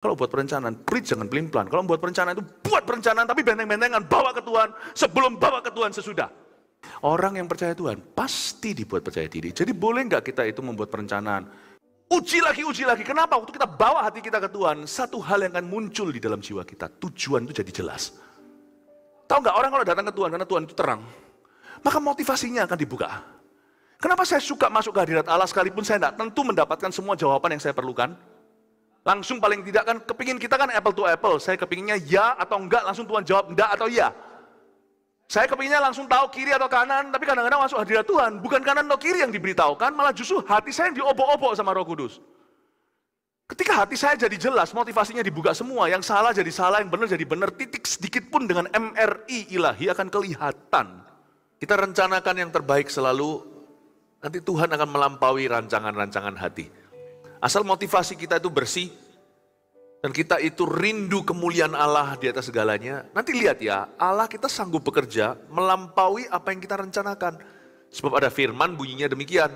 Kalau buat perencanaan, preach jangan pelin-pelan. Kalau buat perencanaan itu buat perencanaan tapi benteng-bentengan, bawa ke Tuhan, sebelum bawa ke Tuhan sesudah. Orang yang percaya Tuhan pasti dibuat percaya diri. Jadi boleh nggak kita itu membuat perencanaan? Uji lagi. Kenapa? Waktu kita bawa hati kita ke Tuhan, satu hal yang akan muncul di dalam jiwa kita. Tujuan itu jadi jelas. Tahu nggak, orang kalau datang ke Tuhan, karena Tuhan itu terang, maka motivasinya akan dibuka. Kenapa saya suka masuk ke hadirat Allah sekalipun saya tidak tentu mendapatkan semua jawaban yang saya perlukan? Langsung paling tidak kan, kepingin kita kan apple to apple. Saya kepinginnya ya atau enggak, langsung Tuhan jawab enggak atau ya. Saya kepinginnya langsung tahu kiri atau kanan, tapi kadang-kadang masuk hadirat Tuhan, bukan kanan atau kiri yang diberitahukan, malah justru hati saya yang diobok-obok sama Roh Kudus. Ketika hati saya jadi jelas, motivasinya dibuka semua, yang salah jadi salah, yang benar jadi benar, titik sedikit pun dengan MRI ilahi akan kelihatan. Kita rencanakan yang terbaik selalu, nanti Tuhan akan melampaui rancangan-rancangan hati. Asal motivasi kita itu bersih, dan kita itu rindu kemuliaan Allah di atas segalanya. Nanti lihat ya, Allah kita sanggup bekerja melampaui apa yang kita rencanakan. Sebab ada firman bunyinya demikian.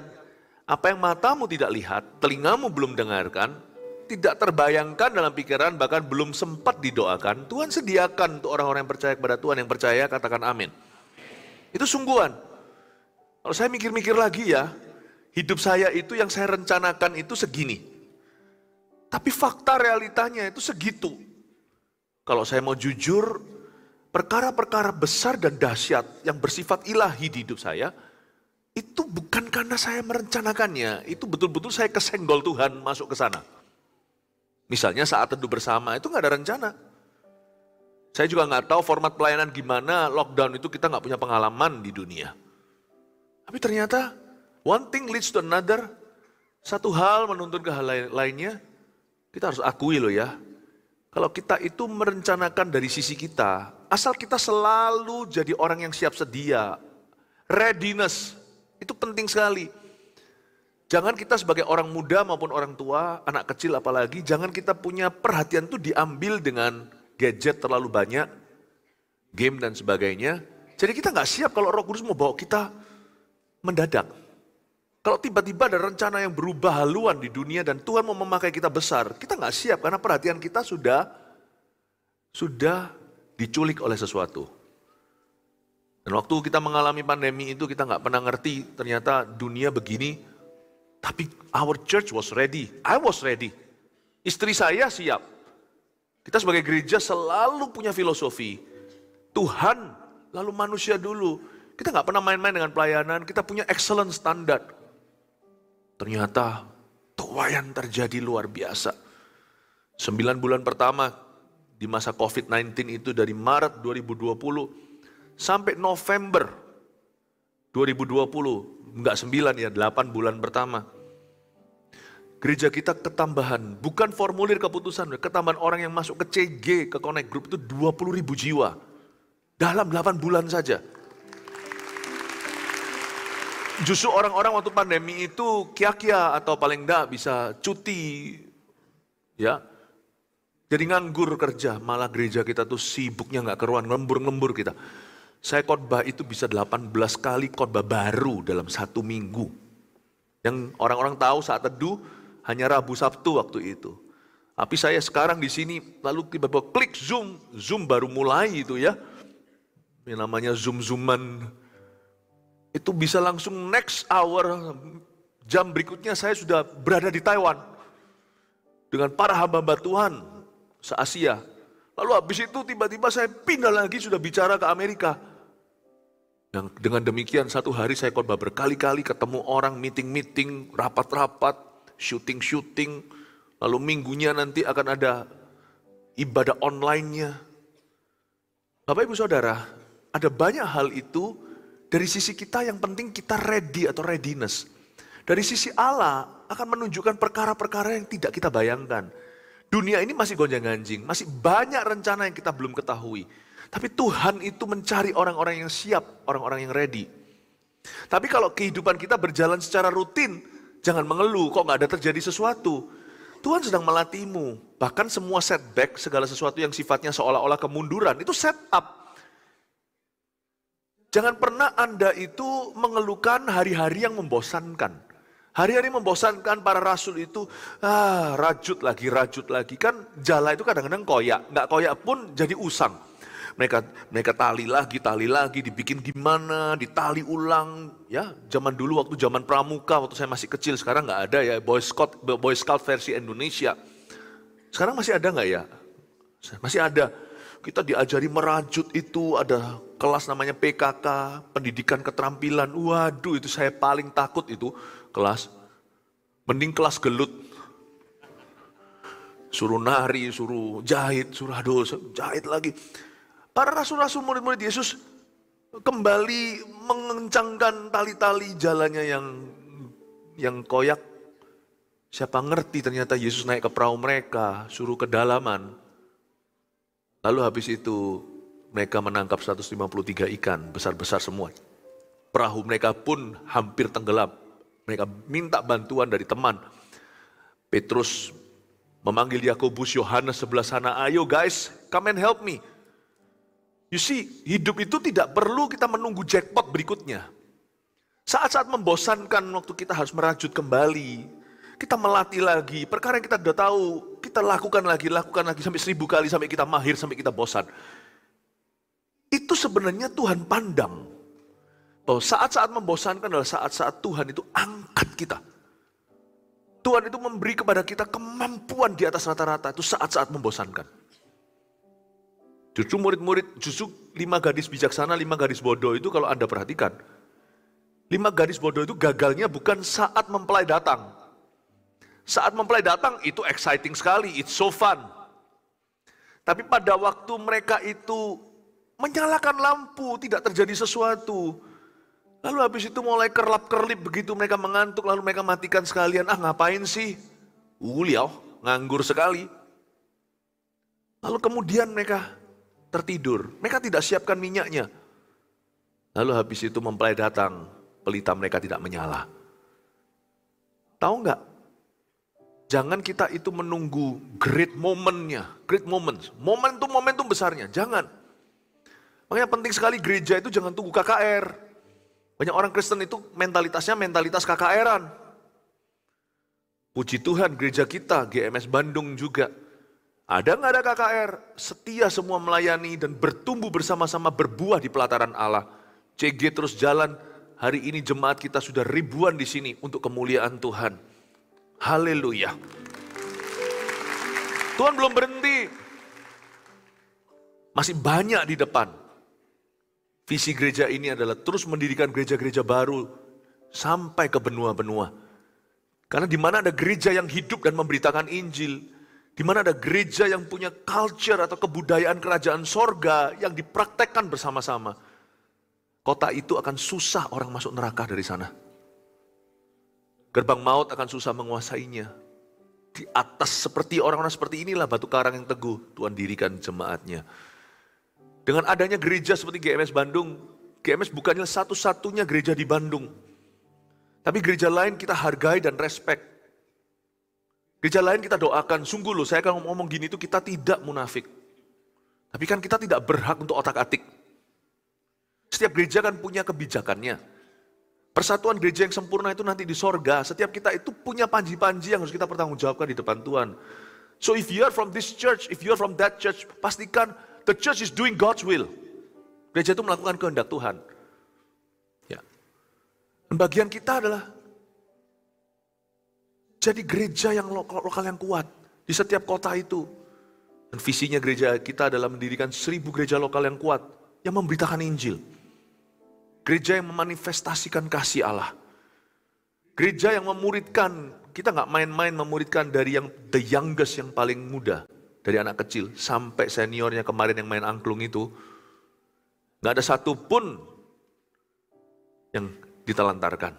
Apa yang matamu tidak lihat, telingamu belum dengarkan, tidak terbayangkan dalam pikiran, bahkan belum sempat didoakan, Tuhan sediakan untuk orang-orang yang percaya kepada Tuhan. Yang percaya katakan amin. Itu sungguhan. Kalau saya mikir-mikir lagi ya, hidup saya itu yang saya rencanakan itu segini. Tapi fakta realitanya itu segitu. Kalau saya mau jujur, perkara-perkara besar dan dahsyat yang bersifat ilahi di hidup saya, itu bukan karena saya merencanakannya, itu betul-betul saya kesenggol Tuhan masuk ke sana. Misalnya saat teduh bersama, itu nggak ada rencana. Saya juga nggak tahu format pelayanan gimana, lockdown itu kita nggak punya pengalaman di dunia. Tapi ternyata, one thing leads to another, satu hal menuntun ke hal lainnya. Kita harus akui loh ya, kalau kita itu merencanakan dari sisi kita, asal kita selalu jadi orang yang siap sedia, readiness, itu penting sekali. Jangan kita sebagai orang muda maupun orang tua, anak kecil apalagi, jangan kita punya perhatian itu diambil dengan gadget terlalu banyak, game dan sebagainya. Jadi kita nggak siap kalau Roh Kudus mau bawa kita mendadak. Kalau tiba-tiba ada rencana yang berubah haluan di dunia dan Tuhan mau memakai kita besar, kita nggak siap karena perhatian kita sudah diculik oleh sesuatu. Dan waktu kita mengalami pandemi itu kita nggak pernah ngerti ternyata dunia begini, tapi our church was ready, I was ready. Istri saya siap. Kita sebagai gereja selalu punya filosofi, Tuhan lalu manusia dulu. Kita nggak pernah main-main dengan pelayanan, kita punya excellent standard. Ternyata tuayan terjadi luar biasa. 9 bulan pertama di masa COVID-19 itu dari Maret 2020 sampai November 2020, enggak 9 ya, 8 bulan pertama. Gereja kita ketambahan, bukan formulir keputusan, ketambahan orang yang masuk ke CG, ke Connect Group itu 20.000 jiwa. Dalam 8 bulan saja. Justru orang-orang waktu pandemi itu kia-kia atau paling enggak bisa cuti, ya. Jadi nganggur kerja, malah gereja kita tuh sibuknya nggak keruan, lembur-lembur kita. Saya khotbah itu bisa 18 kali khotbah baru dalam 1 minggu. Yang orang-orang tahu saat teduh hanya Rabu Sabtu waktu itu. Tapi saya sekarang di sini lalu tiba-tiba klik Zoom, Zoom baru mulai itu ya. Yang namanya Zoom-Zooman. Itu bisa langsung next hour, jam berikutnya saya sudah berada di Taiwan. Dengan para hamba-hamba Tuhan se-Asia. Lalu habis itu tiba-tiba saya pindah lagi sudah bicara ke Amerika. Yang dengan demikian satu hari saya khotbah berkali-kali, ketemu orang, meeting-meeting, rapat-rapat, syuting-syuting. Lalu minggunya nanti akan ada ibadah online-nya. Bapak Ibu Saudara, ada banyak hal itu. Dari sisi kita yang penting kita ready atau readiness. Dari sisi Allah akan menunjukkan perkara-perkara yang tidak kita bayangkan. Dunia ini masih gonjang-ganjing, masih banyak rencana yang kita belum ketahui. Tapi Tuhan itu mencari orang-orang yang siap, orang-orang yang ready. Tapi kalau kehidupan kita berjalan secara rutin, jangan mengeluh, kok nggak ada terjadi sesuatu. Tuhan sedang melatihmu, bahkan semua setback, segala sesuatu yang sifatnya seolah-olah kemunduran, itu setup. Jangan pernah Anda itu mengeluhkan hari-hari yang membosankan. Hari-hari membosankan para rasul itu, rajut lagi. Kan jala itu kadang-kadang koyak, nggak koyak pun jadi usang. Mereka tali lagi, dibikin gimana, ditali ulang. Ya, zaman dulu waktu zaman pramuka, waktu saya masih kecil, sekarang nggak ada ya, Boy Scout versi Indonesia. Sekarang masih ada nggak ya? Masih ada. Kita diajari merajut itu, ada kelas namanya PKK, pendidikan keterampilan. Waduh, itu saya paling takut itu kelas. Mending kelas gelut. Suruh nari, suruh jahit, jahit lagi. Para rasul-rasul murid-murid Yesus kembali mengencangkan tali-tali jalannya yang koyak. Siapa ngerti ternyata Yesus naik ke perahu mereka, suruh ke dalaman. Lalu habis itu mereka menangkap 153 ikan, besar-besar semua. Perahu mereka pun hampir tenggelam. Mereka minta bantuan dari teman. Petrus memanggil Yakobus, Yohanes sebelah sana, ayo guys, come and help me. You see, hidup itu tidak perlu kita menunggu jackpot berikutnya. Saat-saat membosankan waktu kita harus merajut kembali. Kita melatih lagi, perkara yang kita sudah tahu, kita lakukan lagi sampai 1000 kali, sampai kita mahir, sampai kita bosan. Itu sebenarnya Tuhan pandang. Bahwa saat-saat membosankan adalah saat-saat Tuhan itu angkat kita. Tuhan itu memberi kepada kita kemampuan di atas rata-rata, itu saat-saat membosankan. Justru murid-murid, justru 5 gadis bijaksana, 5 gadis bodoh itu kalau Anda perhatikan. 5 gadis bodoh itu gagalnya bukan saat mempelai datang. Saat mempelai datang itu exciting sekali, it's so fun. Tapi pada waktu mereka itu menyalakan lampu, tidak terjadi sesuatu. Lalu habis itu mulai kerlap-kerlip begitu mereka mengantuk, lalu mereka matikan sekalian. Ngapain sih? Liao, nganggur sekali. Lalu kemudian mereka tertidur. Mereka tidak siapkan minyaknya. Lalu habis itu mempelai datang, pelita mereka tidak menyala. Tahu nggak? Jangan kita itu menunggu great moment-nya, great moments. Momentum besarnya, jangan. Makanya penting sekali gereja itu jangan tunggu KKR. Banyak orang Kristen itu mentalitasnya mentalitas KKR-an. Puji Tuhan gereja kita, GMS Bandung juga. Ada nggak ada KKR? Setia semua melayani dan bertumbuh bersama-sama berbuah di pelataran Allah. CG terus jalan. Hari ini jemaat kita sudah ribuan di sini untuk kemuliaan Tuhan. Haleluya. Tuhan belum berhenti. Masih banyak di depan. Visi gereja ini adalah terus mendirikan gereja-gereja baru sampai ke benua-benua. Karena di mana ada gereja yang hidup dan memberitakan Injil, di mana ada gereja yang punya culture atau kebudayaan kerajaan sorga yang dipraktekkan bersama-sama, kota itu akan susah orang masuk neraka dari sana. Gerbang maut akan susah menguasainya. Di atas seperti orang-orang seperti inilah batu karang yang teguh Tuhan dirikan jemaatnya. Dengan adanya gereja seperti GMS Bandung, GMS bukannya satu-satunya gereja di Bandung. Tapi gereja lain kita hargai dan respect. Gereja lain kita doakan, sungguh loh saya kalau ngomong gini itu kita tidak munafik. Tapi kan kita tidak berhak untuk otak-atik. Setiap gereja kan punya kebijakannya. Persatuan gereja yang sempurna itu nanti di sorga. Setiap kita itu punya panji-panji yang harus kita pertanggungjawabkan di depan Tuhan. So if you are from this church, if you are from that church, pastikan the church is doing God's will. Gereja itu melakukan kehendak Tuhan. Ya. Dan bagian kita adalah jadi gereja yang lokal yang kuat di setiap kota itu. Dan visinya gereja kita adalah mendirikan 1000 gereja lokal yang kuat yang memberitakan Injil. Gereja yang memanifestasikan kasih Allah. Gereja yang memuridkan, kita nggak main-main memuridkan dari yang the youngest yang paling muda. Dari anak kecil sampai seniornya kemarin yang main angklung itu. Gak ada satupun yang ditelantarkan.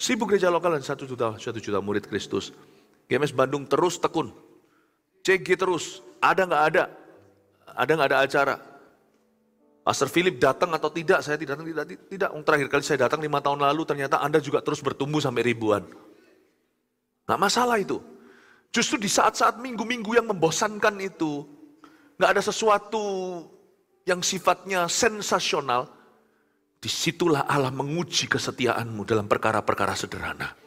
1000 gereja lokal dan 1 juta murid Kristus. GMS Bandung terus tekun. CG terus. Ada gak ada? Ada gak ada acara? Pastor Philip datang atau tidak? Saya tidak. Terakhir kali saya datang 5 tahun lalu ternyata Anda juga terus bertumbuh sampai ribuan. Gak masalah itu. Justru di saat-saat minggu-minggu yang membosankan itu, gak ada sesuatu yang sifatnya sensasional, disitulah Allah menguji kesetiaanmu dalam perkara-perkara sederhana.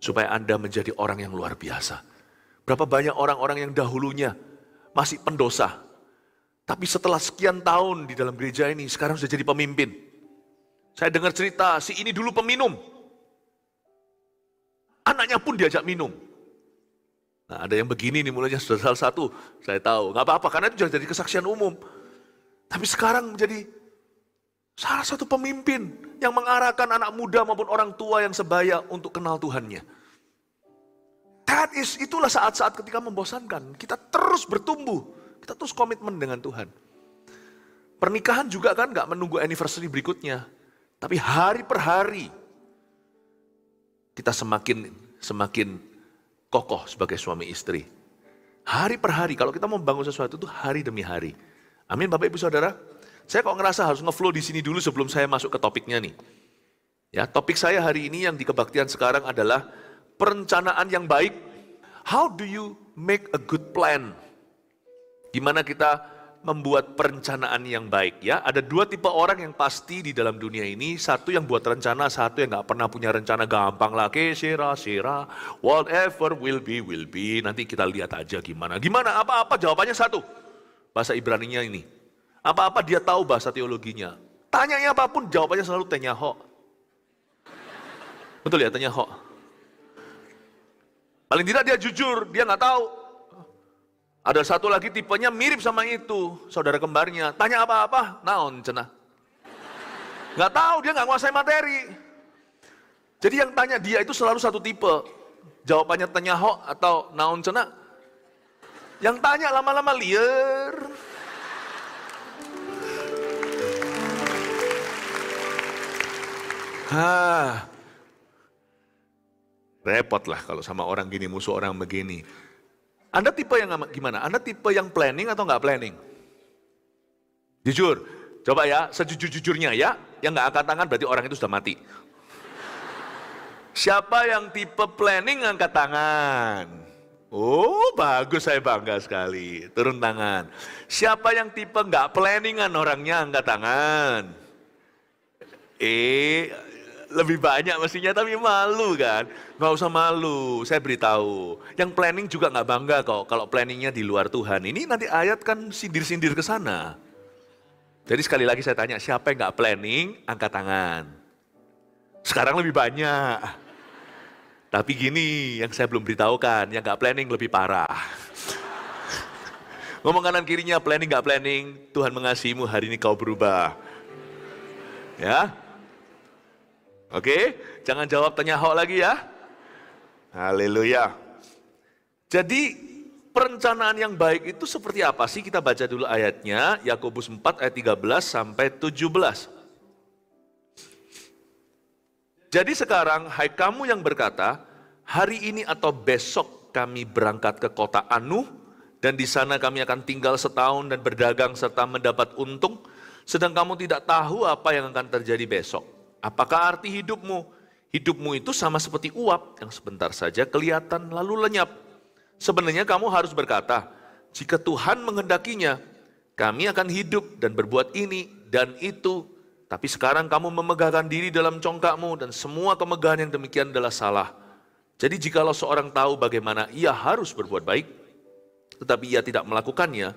supaya Anda menjadi orang yang luar biasa. Berapa banyak orang-orang yang dahulunya masih pendosa, tapi setelah sekian tahun di dalam gereja ini, sekarang sudah jadi pemimpin. Saya dengar cerita, si ini dulu peminum. Anaknya pun diajak minum. Nah, ada yang begini nih mulanya sudah salah satu, saya tahu. Nggak apa-apa, karena itu sudah jadi kesaksian umum. Tapi sekarang menjadi salah satu pemimpin yang mengarahkan anak muda maupun orang tua yang sebaya untuk kenal Tuhannya. Itulah saat-saat ketika membosankan. Kita terus bertumbuh, kita terus komitmen dengan Tuhan. Pernikahan juga kan nggak menunggu anniversary berikutnya. Tapi hari per hari, kita semakin kokoh sebagai suami istri. Hari per hari, kalau kita mau membangun sesuatu itu hari demi hari. Amin Bapak Ibu Saudara. Saya kok ngerasa harus ngeflow di sini dulu sebelum saya masuk ke topiknya nih. Ya, topik saya hari ini yang di kebaktian sekarang adalah perencanaan yang baik. How do you make a good plan? Gimana kita membuat perencanaan yang baik ya? Ada dua tipe orang yang pasti di dalam dunia ini. Satu yang buat rencana, satu yang nggak pernah punya rencana. Gampang lah, sera, whatever will be. Nanti kita lihat aja gimana. Gimana? Apa-apa jawabannya satu. Bahasa Ibraninya ini. Apa-apa dia tahu bahasa teologinya. Tanyanya apapun jawabannya selalu tenyaho. Betul ya, tenyaho. Paling tidak dia jujur, dia nggak tahu. Ada satu lagi tipenya mirip sama itu, saudara kembarnya. Tanya apa-apa, naon cenah. Nggak tahu, dia nggak nguasai materi. Jadi yang tanya dia itu selalu satu tipe. Jawabannya tenyaho atau naon cenah. Yang tanya lama-lama liar. Repot lah kalau sama orang gini, musuh orang begini. Anda tipe yang gimana? Anda tipe yang planning atau nggak planning? Jujur, coba ya, sejujur-jujurnya ya, yang nggak angkat tangan berarti orang itu sudah mati. Siapa yang tipe planning angkat tangan? Oh bagus, saya bangga sekali, turun tangan. Siapa yang tipe nggak planningan orangnya angkat tangan? Lebih banyak mestinya, tapi malu kan? Nggak usah malu, saya beritahu. Yang planning juga nggak bangga kok, kalau planningnya di luar Tuhan. Ini nanti ayat kan sindir-sindir ke sana. Jadi sekali lagi saya tanya, siapa yang nggak planning, angkat tangan. Sekarang lebih banyak. Tapi gini, yang saya belum beritahukan, yang nggak planning lebih parah. Ngomong kanan kirinya, planning nggak planning, Tuhan mengasihimu, hari ini kau berubah. Ya? Oke, jangan jawab tanya ho lagi ya. Haleluya. Jadi perencanaan yang baik itu seperti apa sih? Kita baca dulu ayatnya, Yakobus 4 ayat 13 sampai 17. Jadi sekarang, hai kamu yang berkata, hari ini atau besok kami berangkat ke kota Anu, dan di sana kami akan tinggal setahun dan berdagang serta mendapat untung, sedang kamu tidak tahu apa yang akan terjadi besok. Apakah arti hidupmu? Hidupmu itu sama seperti uap yang sebentar saja kelihatan lalu lenyap. Sebenarnya kamu harus berkata, jika Tuhan menghendakinya, kami akan hidup dan berbuat ini dan itu. Tapi sekarang kamu memegahkan diri dalam congkakmu dan semua kemegahan yang demikian adalah salah. Jadi jikalau seorang tahu bagaimana ia harus berbuat baik, tetapi ia tidak melakukannya,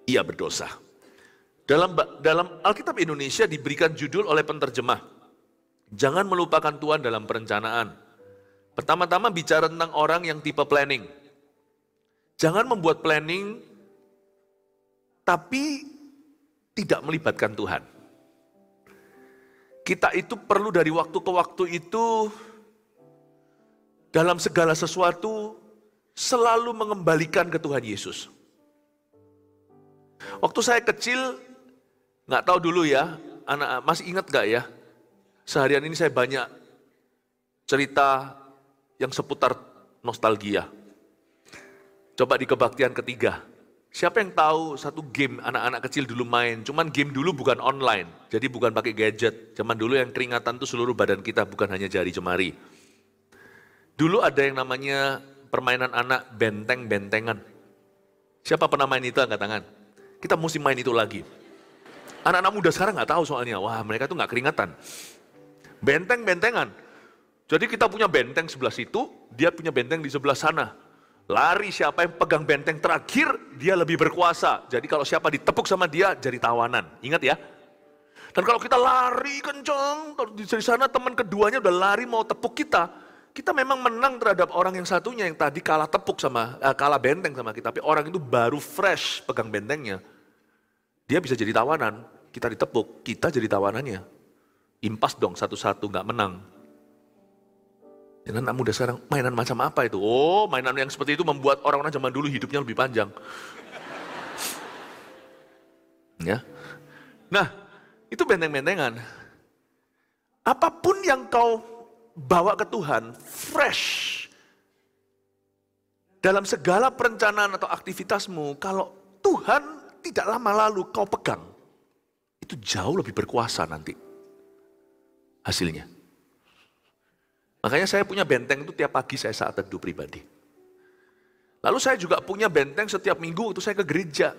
ia berdosa. Dalam Alkitab Indonesia diberikan judul oleh penterjemah, jangan melupakan Tuhan dalam perencanaan. Pertama-tama bicara tentang orang yang tipe planning. Jangan membuat planning, tapi tidak melibatkan Tuhan. Kita itu perlu dari waktu ke waktu itu, dalam segala sesuatu, selalu mengembalikan ke Tuhan Yesus. Waktu saya kecil, nggak tahu dulu ya, anak masih ingat nggak ya? Seharian ini saya banyak cerita yang seputar nostalgia. Coba di kebaktian ketiga. Siapa yang tahu satu game anak-anak kecil dulu main? Cuman game dulu bukan online, jadi bukan pakai gadget. Zaman dulu yang keringatan tuh seluruh badan kita, bukan hanya jari jemari. Dulu ada yang namanya permainan anak benteng-bentengan. Siapa pernah main itu angkat tangan? Kita mesti main itu lagi. Anak-anak muda sekarang nggak tahu soalnya. Wah, mereka tuh nggak keringatan. Benteng-bentengan. Jadi kita punya benteng sebelah situ, dia punya benteng di sebelah sana. Lari siapa yang pegang benteng terakhir, dia lebih berkuasa. Jadi kalau siapa ditepuk sama dia, jadi tawanan. Ingat ya. Dan kalau kita lari kencang, dari sana teman keduanya udah lari mau tepuk kita, kita memang menang terhadap orang yang satunya yang tadi kalah tepuk kalah benteng sama kita. Tapi orang itu baru fresh pegang bentengnya. Dia bisa jadi tawanan, kita ditepuk, kita jadi tawanannya. Impas dong satu-satu, nggak menang. Dan anak muda sekarang, mainan macam apa itu? Oh, mainan yang seperti itu membuat orang-orang zaman dulu hidupnya lebih panjang. Ya. Nah, itu benteng-bentengan. Apapun yang kau bawa ke Tuhan, fresh. Dalam segala perencanaan atau aktivitasmu, kalau Tuhan tidak lama lalu kau pegang, itu jauh lebih berkuasa nanti hasilnya. Makanya saya punya benteng itu tiap pagi saya saat teduh pribadi. Lalu saya juga punya benteng setiap minggu waktu saya ke gereja.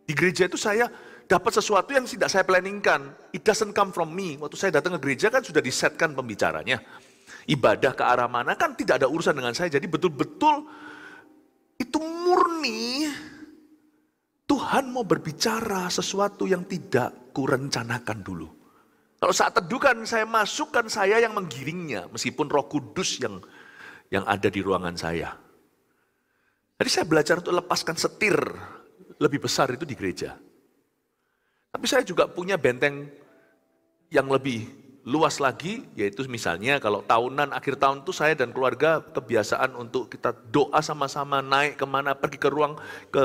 Di gereja itu saya dapat sesuatu yang tidak saya planningkan. It doesn't come from me. Waktu saya datang ke gereja kan sudah disetkan pembicaranya. Ibadah ke arah mana kan tidak ada urusan dengan saya. Jadi betul-betul itu murni Tuhan mau berbicara sesuatu yang tidak kurencanakan dulu. Kalau saat teduh kan saya masukkan saya yang menggiringnya, meskipun Roh Kudus yang ada di ruangan saya. Jadi saya belajar untuk lepaskan setir lebih besar itu di gereja. Tapi saya juga punya benteng yang lebih luas lagi, yaitu misalnya kalau tahunan, akhir tahun itu saya dan keluarga kebiasaan untuk kita doa sama-sama, naik kemana, pergi ke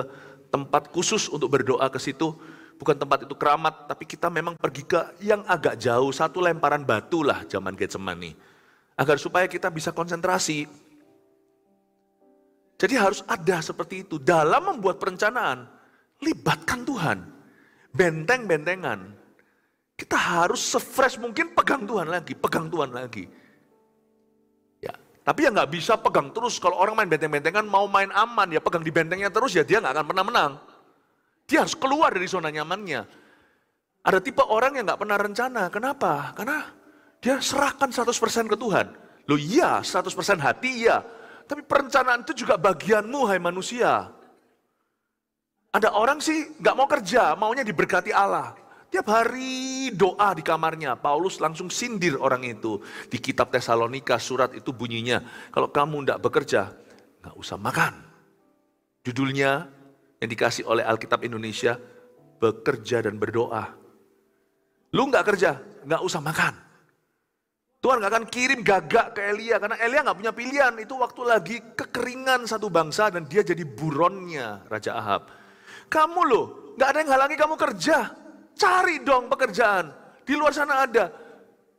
tempat khusus untuk berdoa ke situ. Bukan tempat itu keramat, tapi kita memang pergi ke yang agak jauh, satu lemparan batu lah zaman Getsemani. Agar supaya kita bisa konsentrasi. Jadi harus ada seperti itu. Dalam membuat perencanaan, libatkan Tuhan. Benteng-bentengan. Kita harus se-fresh mungkin pegang Tuhan lagi, pegang Tuhan lagi. Ya, tapi ya nggak bisa pegang terus. Kalau orang main benteng-bentengan mau main aman, ya pegang di bentengnya terus, ya dia nggak akan pernah menang. Dia harus keluar dari zona nyamannya. Ada tipe orang yang nggak pernah rencana. Kenapa? Karena dia serahkan 100% ke Tuhan. Loh iya, 100% hati iya. Tapi perencanaan itu juga bagianmu, hai manusia. Ada orang sih nggak mau kerja, maunya diberkati Allah. Tiap hari doa di kamarnya. Paulus langsung sindir orang itu. Di kitab Tesalonika surat itu bunyinya, kalau kamu nggak bekerja, nggak usah makan. Judulnya yang dikasih oleh Alkitab Indonesia, bekerja dan berdoa. Lu nggak kerja, nggak usah makan. Tuhan nggak akan kirim gagak ke Elia, karena Elia nggak punya pilihan. Itu waktu lagi kekeringan satu bangsa dan dia jadi buronnya Raja Ahab. Kamu loh, nggak ada yang halangi kamu kerja. Cari dong pekerjaan. Di luar sana ada.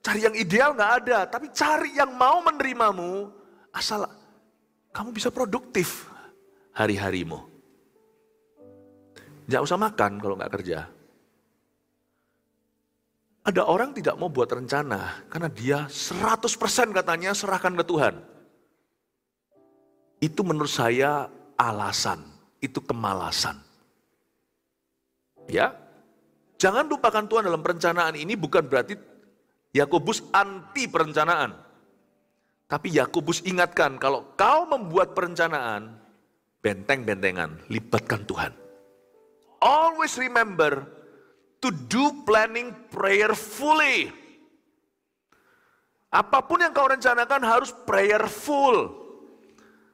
Cari yang ideal nggak ada, tapi cari yang mau menerimamu. Asal kamu bisa produktif hari-harimu. Nggak usah makan kalau nggak kerja. Ada orang tidak mau buat rencana karena dia 100% katanya serahkan ke Tuhan. Itu menurut saya alasan, itu kemalasan. Ya, jangan lupakan Tuhan dalam perencanaan ini bukan berarti Yakobus anti perencanaan. Tapi Yakobus ingatkan kalau kau membuat perencanaan, benteng-bentengan, libatkan Tuhan. Always remember to do planning prayerfully. Apapun yang kau rencanakan harus prayerful.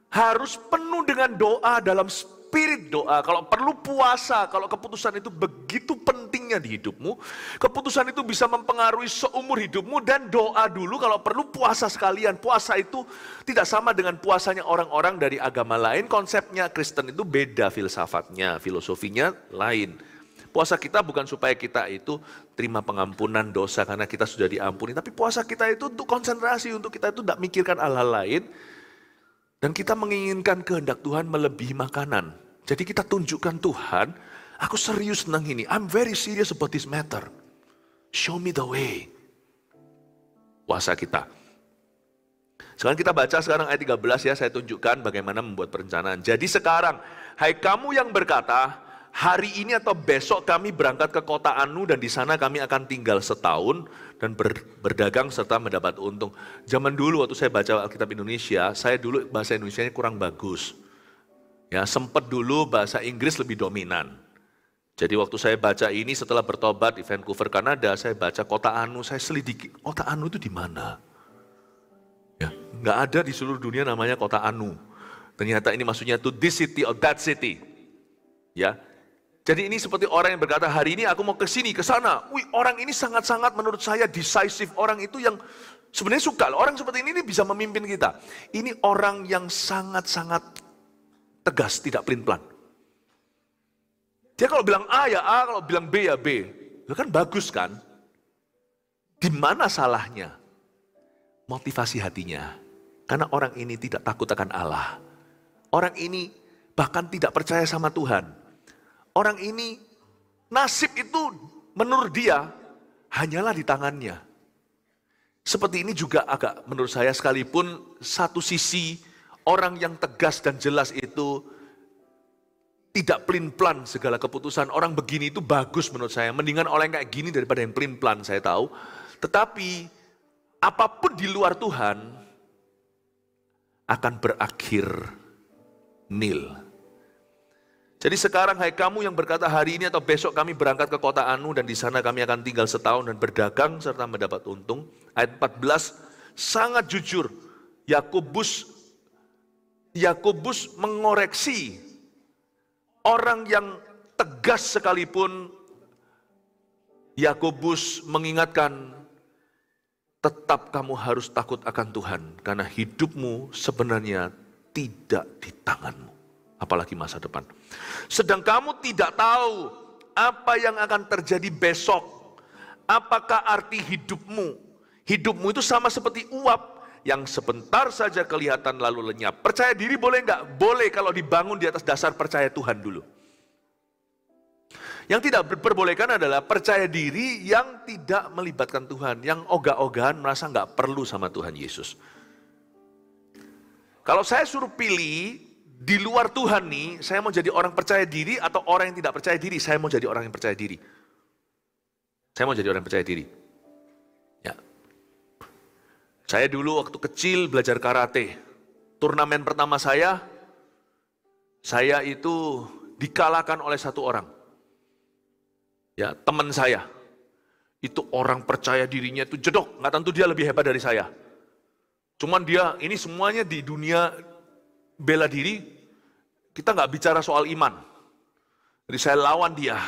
Harus penuh dengan doa dalam spirit doa. Kalau perlu puasa, kalau keputusan itu begitu pentingnya di hidupmu, keputusan itu bisa mempengaruhi seumur hidupmu, dan doa dulu kalau perlu puasa sekalian. Puasa itu tidak sama dengan puasanya orang-orang dari agama lain. Konsepnya Kristen itu beda, filsafatnya, filosofinya lain. Puasa kita bukan supaya kita itu terima pengampunan dosa karena kita sudah diampuni, tapi puasa kita itu untuk konsentrasi, untuk kita itu tidak mikirkan hal-hal lain. Dan kita menginginkan kehendak Tuhan melebihi makanan. Jadi kita tunjukkan Tuhan, aku serius tentang ini. I'm very serious about this matter. Show me the way. Puasa kita. Sekarang kita baca sekarang ayat 13 ya, saya tunjukkan bagaimana membuat perencanaan. Jadi sekarang, hai kamu yang berkata, hari ini atau besok kami berangkat ke kota Anu dan di sana kami akan tinggal setahun dan berdagang serta mendapat untung. Zaman dulu waktu saya baca Alkitab Indonesia, saya dulu bahasa Indonesianya kurang bagus. Ya, sempat dulu bahasa Inggris lebih dominan. Jadi waktu saya baca ini setelah bertobat di Vancouver, Kanada, saya baca kota Anu, saya selidiki, kota Anu itu di mana? Ya, nggak ada di seluruh dunia namanya kota Anu. Ternyata ini maksudnya to this city or that city. Ya, jadi ini seperti orang yang berkata, hari ini aku mau ke sini, ke sana. Wih, orang ini sangat-sangat menurut saya decisive. Orang itu yang sebenarnya suka. Orang seperti ini bisa memimpin kita. Ini orang yang sangat-sangat tegas, tidak pelin-pelan. Dia kalau bilang A ya A, kalau bilang B ya B. Itu kan bagus kan? Di mana salahnya? Motivasi hatinya. Karena orang ini tidak takut akan Allah. Orang ini bahkan tidak percaya sama Tuhan. Orang ini nasib itu menurut dia hanyalah di tangannya. Seperti ini juga agak menurut saya sekalipun satu sisi orang yang tegas dan jelas itu tidak pelin-pelan segala keputusan. Orang begini itu bagus menurut saya. Mendingan orang kayak gini daripada yang pelin-pelan, saya tahu. Tetapi apapun di luar Tuhan akan berakhir nil. Jadi sekarang hai kamu yang berkata hari ini atau besok kami berangkat ke kota Anu dan di sana kami akan tinggal setahun dan berdagang serta mendapat untung. Ayat 14 sangat jujur. Yakobus mengoreksi orang yang tegas sekalipun. Yakobus mengingatkan, tetap kamu harus takut akan Tuhan karena hidupmu sebenarnya tidak di tanganmu, apalagi masa depan. Sedang kamu tidak tahu apa yang akan terjadi besok. Apakah arti hidupmu? Hidupmu itu sama seperti uap yang sebentar saja kelihatan lalu lenyap. Percaya diri boleh enggak? Boleh kalau dibangun di atas dasar percaya Tuhan dulu. Yang tidak diperbolehkan adalah percaya diri yang tidak melibatkan Tuhan, yang ogah-ogahan merasa enggak perlu sama Tuhan Yesus. Kalau saya suruh pilih di luar Tuhan nih, saya mau jadi orang percaya diri atau orang yang tidak percaya diri? Saya mau jadi orang yang percaya diri. Saya mau jadi orang yang percaya diri. Ya. Saya dulu waktu kecil belajar karate. Turnamen pertama saya itu dikalahkan oleh satu orang. Ya, teman saya. Itu orang percaya dirinya itu jedok, nggak tentu dia lebih hebat dari saya. Cuman dia, ini semuanya di dunia bela diri, kita nggak bicara soal iman. Jadi saya lawan dia.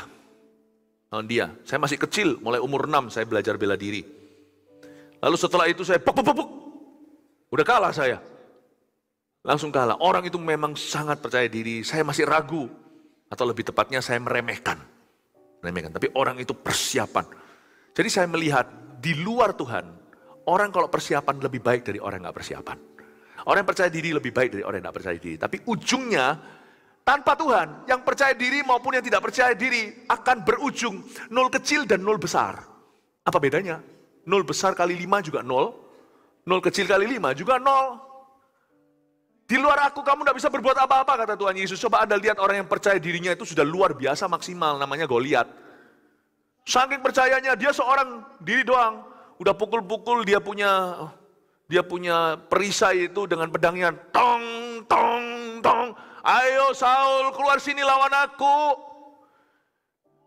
Saya masih kecil, mulai umur 6 saya belajar bela diri. Lalu setelah itu saya udah kalah saya. Langsung kalah. Orang itu memang sangat percaya diri, saya masih ragu. Atau lebih tepatnya saya meremehkan. Tapi orang itu persiapan. Jadi saya melihat di luar Tuhan, orang kalau persiapan lebih baik dari orang yang gak persiapan. Orang yang percaya diri lebih baik dari orang yang gak percaya diri. Tapi ujungnya, tanpa Tuhan, yang percaya diri maupun yang tidak percaya diri akan berujung 0 kecil dan 0 besar. Apa bedanya? 0 besar kali 5 juga 0. 0 kecil kali 5 juga 0. Di luar aku kamu tidak bisa berbuat apa-apa, kata Tuhan Yesus. Coba Anda lihat orang yang percaya dirinya itu sudah luar biasa maksimal, namanya Goliat. Saking percayanya, dia seorang diri doang. Udah pukul-pukul, dia punya perisai itu dengan pedangnya. Tong, tong, tong. Ayo Saul, keluar sini lawan aku.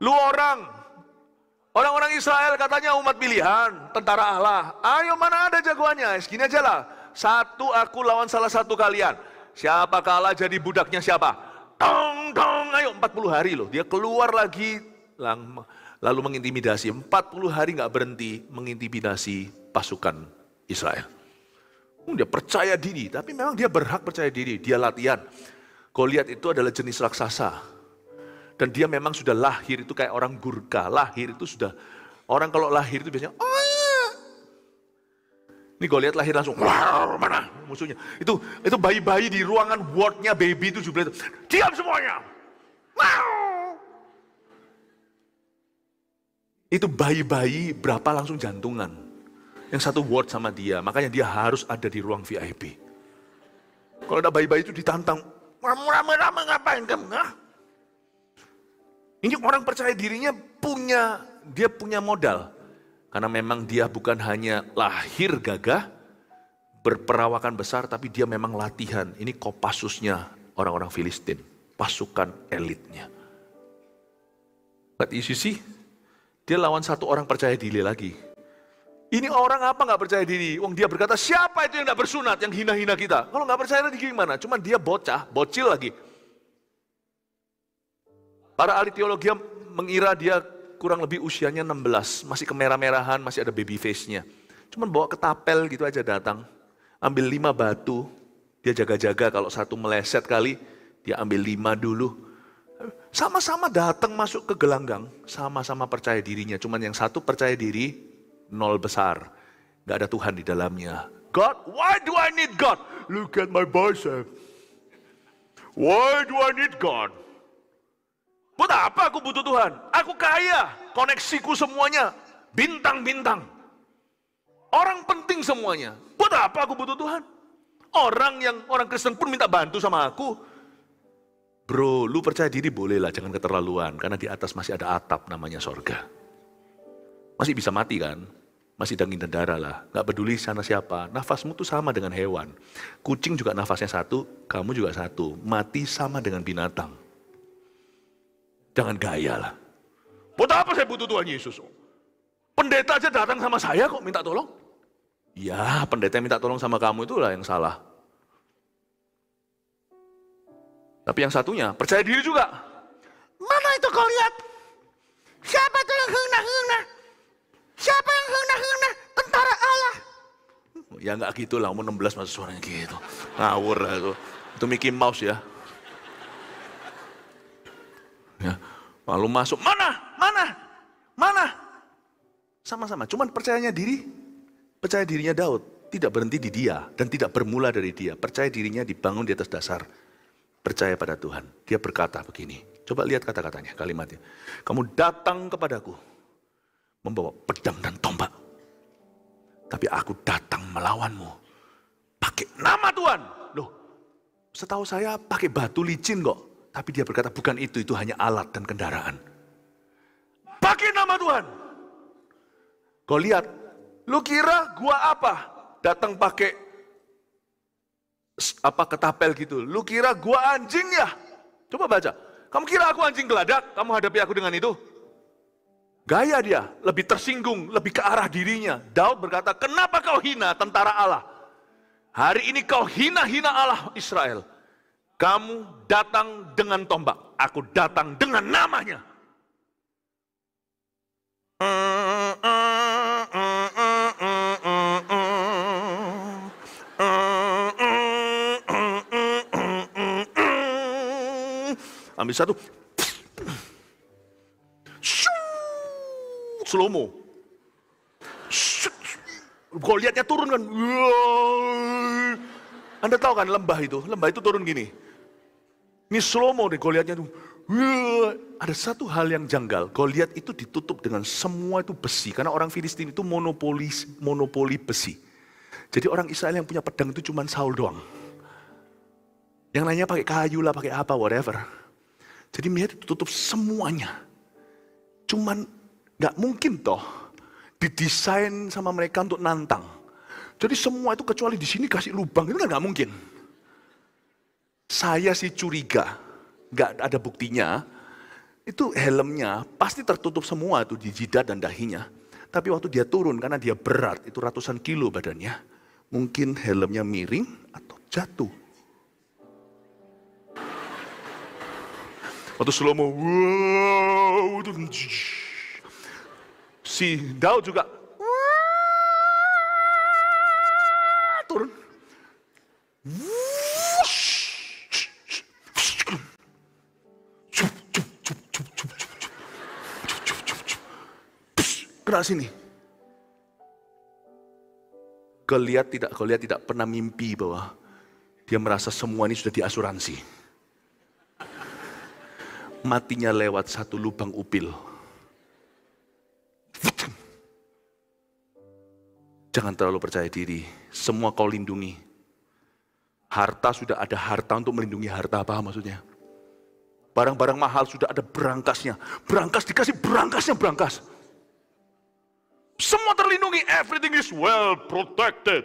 Lu orang-orang Israel katanya umat pilihan, tentara Allah. Ayo mana ada jagoannya, segini aja lah. Satu aku lawan salah satu kalian. Siapa kalah jadi budaknya siapa? Tong, tong, ayo 40 hari loh. Dia keluar lagi, lalu mengintimidasi. 40 hari gak berhenti mengintimidasi pasukan Israel. Dia percaya diri, tapi memang dia berhak percaya diri. Dia latihan. Goliat itu adalah jenis raksasa. Dan dia memang sudah lahir itu kayak orang Gurkha. Lahir itu sudah, orang kalau lahir itu biasanya, ini Goliat lahir langsung, wah mana musuhnya. Itu bayi-bayi di ruangan wardnya baby itu juga, diam semuanya. Wow. Itu bayi-bayi berapa langsung jantungan. Yang satu ward sama dia, makanya dia harus ada di ruang VIP. Kalau ada bayi-bayi itu ditantang, rame-rame ngapain kamu? Ini orang percaya dirinya dia punya modal. Karena memang dia bukan hanya lahir gagah, berperawakan besar, tapi dia memang latihan. Ini Kopassusnya orang-orang Filistin, pasukan elitnya. But you see, dia lawan satu orang percaya diri lagi. Ini orang apa nggak percaya diri? Wong dia berkata, siapa itu yang nggak bersunat, yang hina-hina kita? Kalau nggak percaya lagi gimana? Cuman dia bocil lagi. Para ahli teologi mengira dia kurang lebih usianya 16, masih kemerah-merahan, masih ada baby face-nya. Cuman bawa ketapel gitu aja datang, ambil 5 batu, dia jaga-jaga kalau satu meleset kali, dia ambil 5 dulu. Sama-sama datang masuk ke gelanggang, sama-sama percaya dirinya. Cuman yang satu percaya diri, 0 besar. Gak ada Tuhan di dalamnya. God, why do I need God? Look at my bicep. Why do I need God? Buat apa aku butuh Tuhan? Aku kaya, koneksiku semuanya bintang-bintang. Orang penting semuanya. Buat apa aku butuh Tuhan? Orang Kristen pun minta bantu sama aku. Bro, lu percaya diri bolehlah, jangan keterlaluan. Karena di atas masih ada atap namanya sorga. Masih bisa mati kan? Masih daging dan darah lah. Gak peduli sana siapa. Nafasmu tuh sama dengan hewan. Kucing juga nafasnya satu, kamu juga satu. Mati sama dengan binatang. Jangan gaya lah. Buat apa saya butuh Tuhan Yesus? Pendeta aja datang sama saya kok minta tolong. Ya, pendeta minta tolong sama kamu itulah yang salah. Tapi yang satunya percaya diri juga. Mana itu kau lihat? Siapa itu yang hengna-hengna? Siapa yang hengna-hengna? Tentara Allah. Ya enggak gitu lah, umur 16 masih suaranya gitu. Ngawur lah itu. Itu Mickey Mouse ya. Ya, lalu masuk, mana? Sama-sama, cuman percaya dirinya Daud tidak berhenti di dia dan tidak bermula dari dia. Percaya dirinya dibangun di atas dasar percaya pada Tuhan. Dia berkata begini, coba lihat kata-katanya, kalimatnya. Kamu datang kepadaku membawa pedang dan tombak, tapi aku datang melawanmu pakai nama Tuhan. Loh, setahu saya pakai batu licin kok. Tapi dia berkata, bukan itu hanya alat dan kendaraan. Pakai nama Tuhan. Kau lihat, lu kira gua apa? Datang pakai ketapel gitu. Lu kira gua anjing ya? Coba baca. Kamu kira aku anjing geladak? Kamu hadapi aku dengan itu? Gaya dia, lebih tersinggung, lebih ke arah dirinya. Daud berkata, kenapa kau hina tentara Allah? Hari ini kau hina-hina Allah Israel. Kamu datang dengan tombak, aku datang dengan namanya. Ambil satu. Slow-mo. Kau lihatnya turun kan. Anda tahu kan lembah itu turun gini. Ini slow-mo nih, Goliatnya tuh. Ada satu hal yang janggal, Goliat itu ditutup dengan semua itu besi. Karena orang Filistin itu monopoli besi. Jadi orang Israel yang punya pedang itu cuma Saul doang. Yang lainnya pakai kayu lah, pakai apa, whatever. Jadi mereka ditutup semuanya. Cuman gak mungkin toh didesain sama mereka untuk nantang. Jadi semua itu kecuali di sini kasih lubang, itu kan gak mungkin. Saya sih curiga, nggak ada buktinya, itu helmnya pasti tertutup semua tuh di jidat dan dahinya. Tapi waktu dia turun, karena dia berat, itu ratusan kilo badannya, mungkin helmnya miring atau jatuh. Waktu slow-mo, wow, si Daud juga turun. Kena sini. Goliat tidak pernah mimpi bahwa dia merasa semua ini sudah diasuransi. Matinya lewat satu lubang upil. Jangan terlalu percaya diri. Semua kau lindungi. Harta sudah ada harta untuk melindungi harta, apa maksudnya? Barang-barang mahal sudah ada berangkasnya. Berangkas dikasih berangkasnya berangkas. Semua terlindungi, everything is well protected.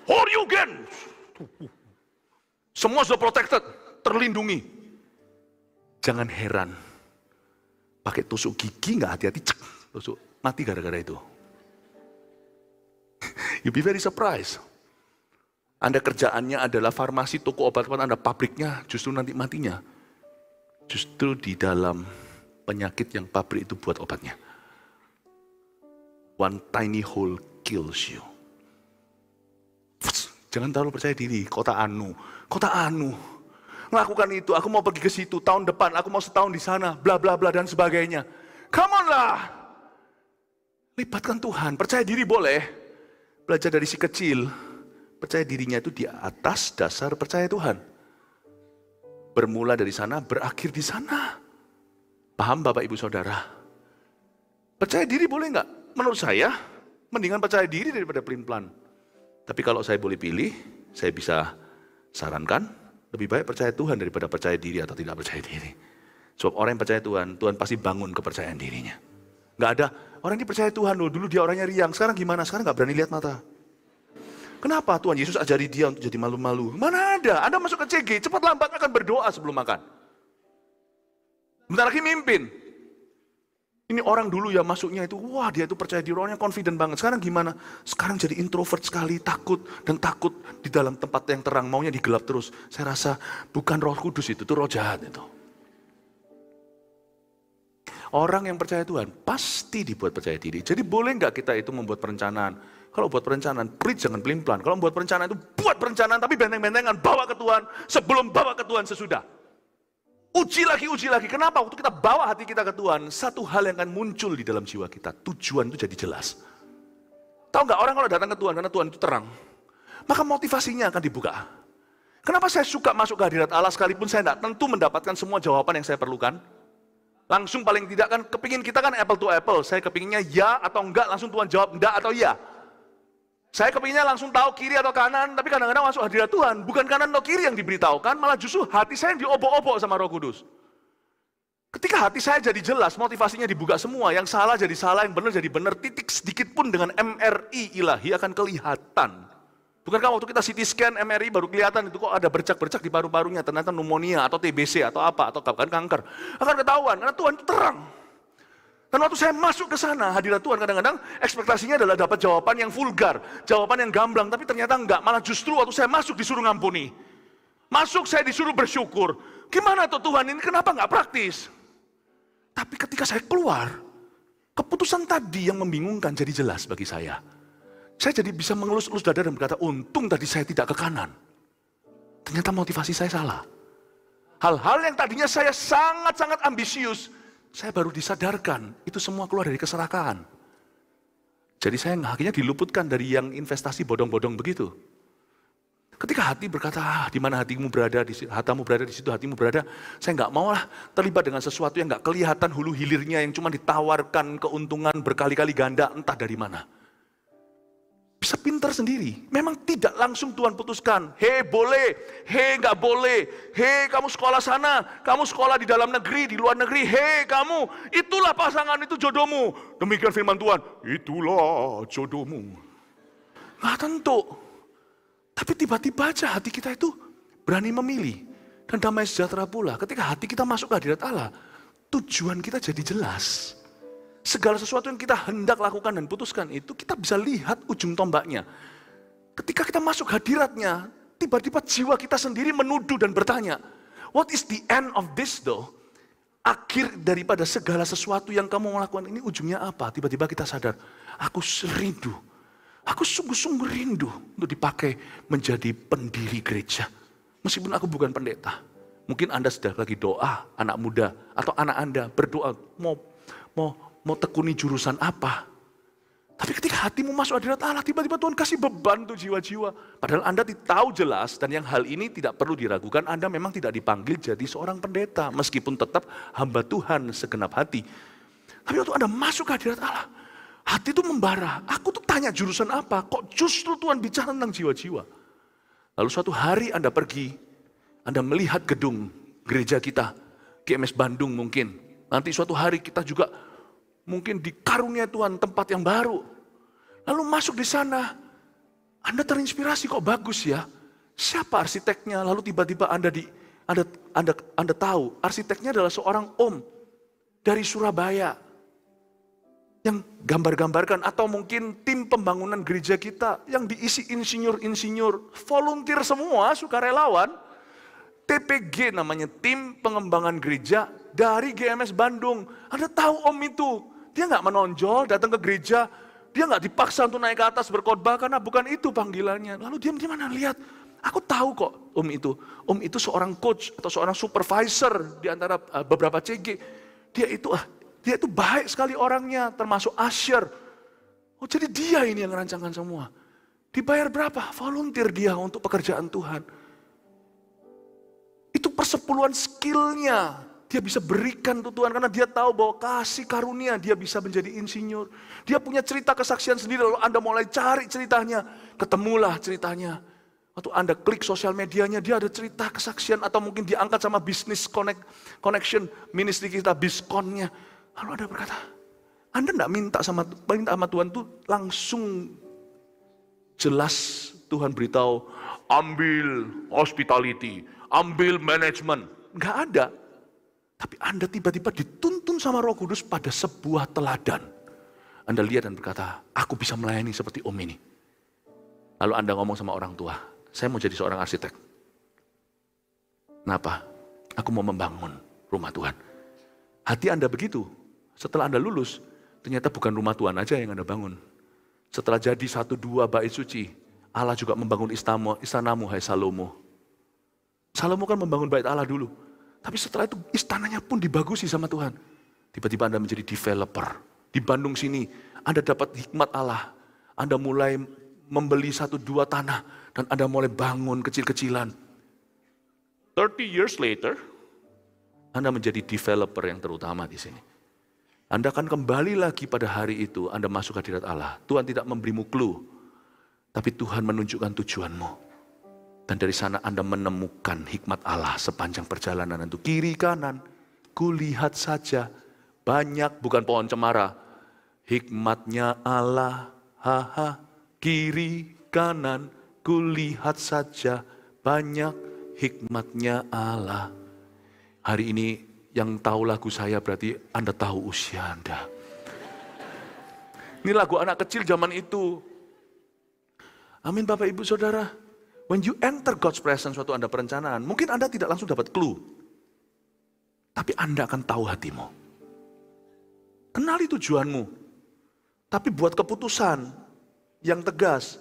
Horyugen. Semua sudah protected, terlindungi. Jangan heran, pakai tusuk gigi nggak hati-hati, tusuk mati gara-gara itu. You be very surprised. Anda kerjaannya adalah farmasi, toko obat-obatan, Anda pabriknya, justru nanti matinya. Justru di dalam penyakit yang pabrik itu buat obatnya. One tiny hole kills you. Jangan terlalu percaya diri, kota anu. Melakukan itu, aku mau pergi ke situ, tahun depan aku mau setahun di sana, bla bla bla dan sebagainya. Come on lah. Libatkan Tuhan, percaya diri boleh. Belajar dari si kecil, percaya dirinya itu di atas dasar percaya Tuhan. Bermula dari sana, berakhir di sana. Paham Bapak Ibu Saudara? Percaya diri boleh nggak? Menurut saya, mendingan percaya diri daripada pelin-pelan. Tapi kalau saya boleh pilih, saya bisa sarankan, lebih baik percaya Tuhan daripada percaya diri atau tidak percaya diri. Sebab orang yang percaya Tuhan, Tuhan pasti bangun kepercayaan dirinya. Nggak ada, orang ini percaya Tuhan loh, dulu dia orangnya riang, sekarang gimana? Sekarang nggak berani lihat mata. Kenapa? Tuhan Yesus ajari dia untuk jadi malu-malu. Mana ada? Anda masuk ke CG, cepat lambat akan berdoa sebelum makan. Bentar lagi mimpin. Ini orang dulu ya masuknya itu, wah dia itu percaya diri, orangnya confident banget. Sekarang gimana? Sekarang jadi introvert sekali, takut di dalam tempat yang terang, maunya digelap terus. Saya rasa bukan Roh Kudus itu roh jahat itu. Orang yang percaya Tuhan pasti dibuat percaya diri. Jadi boleh nggak kita itu membuat perencanaan? Kalau buat perencanaan, please jangan pelin-pelan. Kalau membuat perencanaan itu buat perencanaan, tapi benteng-bentengan, bawa ke Tuhan sebelum bawa ke Tuhan sesudah. Uji lagi. Kenapa? Waktu kita bawa hati kita ke Tuhan, satu hal yang akan muncul di dalam jiwa kita. Tujuan itu jadi jelas. Tahu nggak orang kalau datang ke Tuhan, karena Tuhan itu terang, maka motivasinya akan dibuka. Kenapa saya suka masuk ke hadirat Allah sekalipun saya tidak tentu mendapatkan semua jawaban yang saya perlukan? Langsung paling tidak kan, kepingin kita kan apple to apple. Saya kepinginnya ya atau enggak, langsung Tuhan jawab enggak atau ya. Saya kepinginnya langsung tahu kiri atau kanan, tapi kadang-kadang masuk hadirat Tuhan, bukan kanan atau kiri yang diberitahukan, malah justru hati saya yang diobok-obok sama Roh Kudus. Ketika hati saya jadi jelas, motivasinya dibuka semua, yang salah jadi salah, yang benar jadi benar, titik sedikit pun dengan MRI ilahi akan kelihatan. Bukankah waktu kita CT scan MRI baru kelihatan itu kok ada bercak-bercak di paru-parunya, ternyata pneumonia atau TBC atau apa, atau bahkan kanker. Akan ketahuan, karena Tuhan itu terang. Dan waktu saya masuk ke sana, hadirat Tuhan kadang-kadang ekspektasinya adalah dapat jawaban yang vulgar, jawaban yang gamblang, tapi ternyata enggak. Malah justru waktu saya masuk disuruh ngampuni. Masuk saya disuruh bersyukur. Gimana tuh Tuhan ini kenapa enggak praktis? Tapi ketika saya keluar, keputusan tadi yang membingungkan jadi jelas bagi saya. Saya jadi bisa mengelus-elus dada dan berkata, untung tadi saya tidak ke kanan. Ternyata motivasi saya salah. Hal-hal yang tadinya saya sangat-sangat ambisius, saya baru disadarkan, itu semua keluar dari keserakahan. Jadi saya akhirnya diluputkan dari yang investasi bodong-bodong begitu. Ketika hati berkata, di mana hatimu berada, hatamu berada di situ, hatimu berada, saya nggak mau lah terlibat dengan sesuatu yang nggak kelihatan hulu hilirnya, yang cuma ditawarkan keuntungan berkali-kali ganda, entah dari mana. Bisa pintar sendiri. Memang tidak langsung Tuhan putuskan. Hei boleh, hei nggak boleh. Hei kamu sekolah sana, kamu sekolah di dalam negeri, di luar negeri. Hei kamu, itulah pasangan itu jodohmu. Demikian firman Tuhan, itulah jodohmu. Nggak tentu. Tapi tiba-tiba aja hati kita itu berani memilih. Dan damai sejahtera pula. Ketika hati kita masuk ke hadirat Allah, tujuan kita jadi jelas. Segala sesuatu yang kita hendak lakukan dan putuskan itu, kita bisa lihat ujung tombaknya. Ketika kita masuk hadiratnya, tiba-tiba jiwa kita sendiri menuduh dan bertanya, what is the end of this though? Akhir daripada segala sesuatu yang kamu melakukan ini ujungnya apa? Tiba-tiba kita sadar, aku rindu. Aku sungguh-sungguh rindu untuk dipakai menjadi pendiri gereja. Meskipun aku bukan pendeta. Mungkin Anda sedang lagi doa, anak muda, atau anak Anda berdoa, mau tekuni jurusan apa. Tapi ketika hatimu masuk hadirat Allah, tiba-tiba Tuhan kasih beban untuk jiwa-jiwa. Padahal Anda tahu jelas, dan yang hal ini tidak perlu diragukan, Anda memang tidak dipanggil jadi seorang pendeta. Meskipun tetap hamba Tuhan segenap hati. Tapi waktu Anda masuk ke hadirat Allah, hati itu membara. Aku tuh tanya jurusan apa, kok justru Tuhan bicara tentang jiwa-jiwa. Lalu suatu hari Anda pergi, Anda melihat gedung gereja kita, GMS Bandung mungkin. Nanti suatu hari kita juga mungkin dikarunia Tuhan tempat yang baru. Lalu masuk di sana, Anda terinspirasi, kok bagus ya. Siapa arsiteknya? Lalu tiba-tiba Anda tahu arsiteknya adalah seorang om dari Surabaya yang gambar-gambarkan, atau mungkin tim pembangunan gereja kita yang diisi insinyur-insinyur, volunteer semua, sukarelawan, TPG namanya, tim pengembangan gereja dari GMS Bandung. Anda tahu om itu, dia nggak menonjol datang ke gereja, dia nggak dipaksa untuk naik ke atas berkhotbah karena bukan itu panggilannya. Lalu diam-diam Anda lihat, aku tahu kok om itu. Om itu seorang coach atau seorang supervisor di antara beberapa CG. Dia itu baik sekali orangnya, termasuk usher. Oh, jadi dia ini yang merancangkan semua. Dibayar berapa? Volunteer dia untuk pekerjaan Tuhan. Itu persepuluhan skillnya dia bisa berikan untuk Tuhan, karena dia tahu bahwa kasih karunia dia bisa menjadi insinyur. Dia punya cerita kesaksian sendiri, lalu Anda mulai cari ceritanya, ketemulah ceritanya. Waktu Anda klik sosial medianya, dia ada cerita kesaksian, atau mungkin diangkat sama bisnis connection ministry kita, Biskonnya. Lalu Anda berkata, Anda enggak minta sama Tuhan tuh langsung jelas Tuhan beritahu, ambil hospitality, ambil manajemen. Enggak ada. Tapi Anda tiba-tiba dituntun sama Roh Kudus pada sebuah teladan. Anda lihat dan berkata, aku bisa melayani seperti om ini. Lalu Anda ngomong sama orang tua, saya mau jadi seorang arsitek. Kenapa? Aku mau membangun rumah Tuhan. Hati Anda begitu. Setelah Anda lulus, ternyata bukan rumah Tuhan aja yang Anda bangun. Setelah jadi 1-2 bait suci, Allah juga membangun istanamu, hai Salomo. Salomo kan membangun bait Allah dulu. Tapi setelah itu istananya pun dibagusi sama Tuhan. Tiba-tiba Anda menjadi developer. Di Bandung sini, Anda dapat hikmat Allah. Anda mulai membeli 1-2 tanah, dan Anda mulai bangun kecil-kecilan. 30 years later, Anda menjadi developer yang terutama di sini. Anda akan kembali lagi pada hari itu, Anda masuk hadirat Allah. Tuhan tidak memberimu clue, tapi Tuhan menunjukkan tujuanmu. Dan dari sana Anda menemukan hikmat Allah sepanjang perjalanan itu. Kiri kanan, kulihat saja, banyak, bukan pohon cemara. Hikmatnya Allah, haha, kiri kanan, kulihat saja, banyak hikmatnya Allah. Hari ini yang tahu lagu saya berarti Anda tahu usia Anda. Ini lagu anak kecil zaman itu. Amin Bapak Ibu Saudara. When you enter God's presence suatu Anda perencanaan, mungkin Anda tidak langsung dapat clue. Tapi Anda akan tahu hatimu. Kenali tujuanmu. Tapi buat keputusan yang tegas.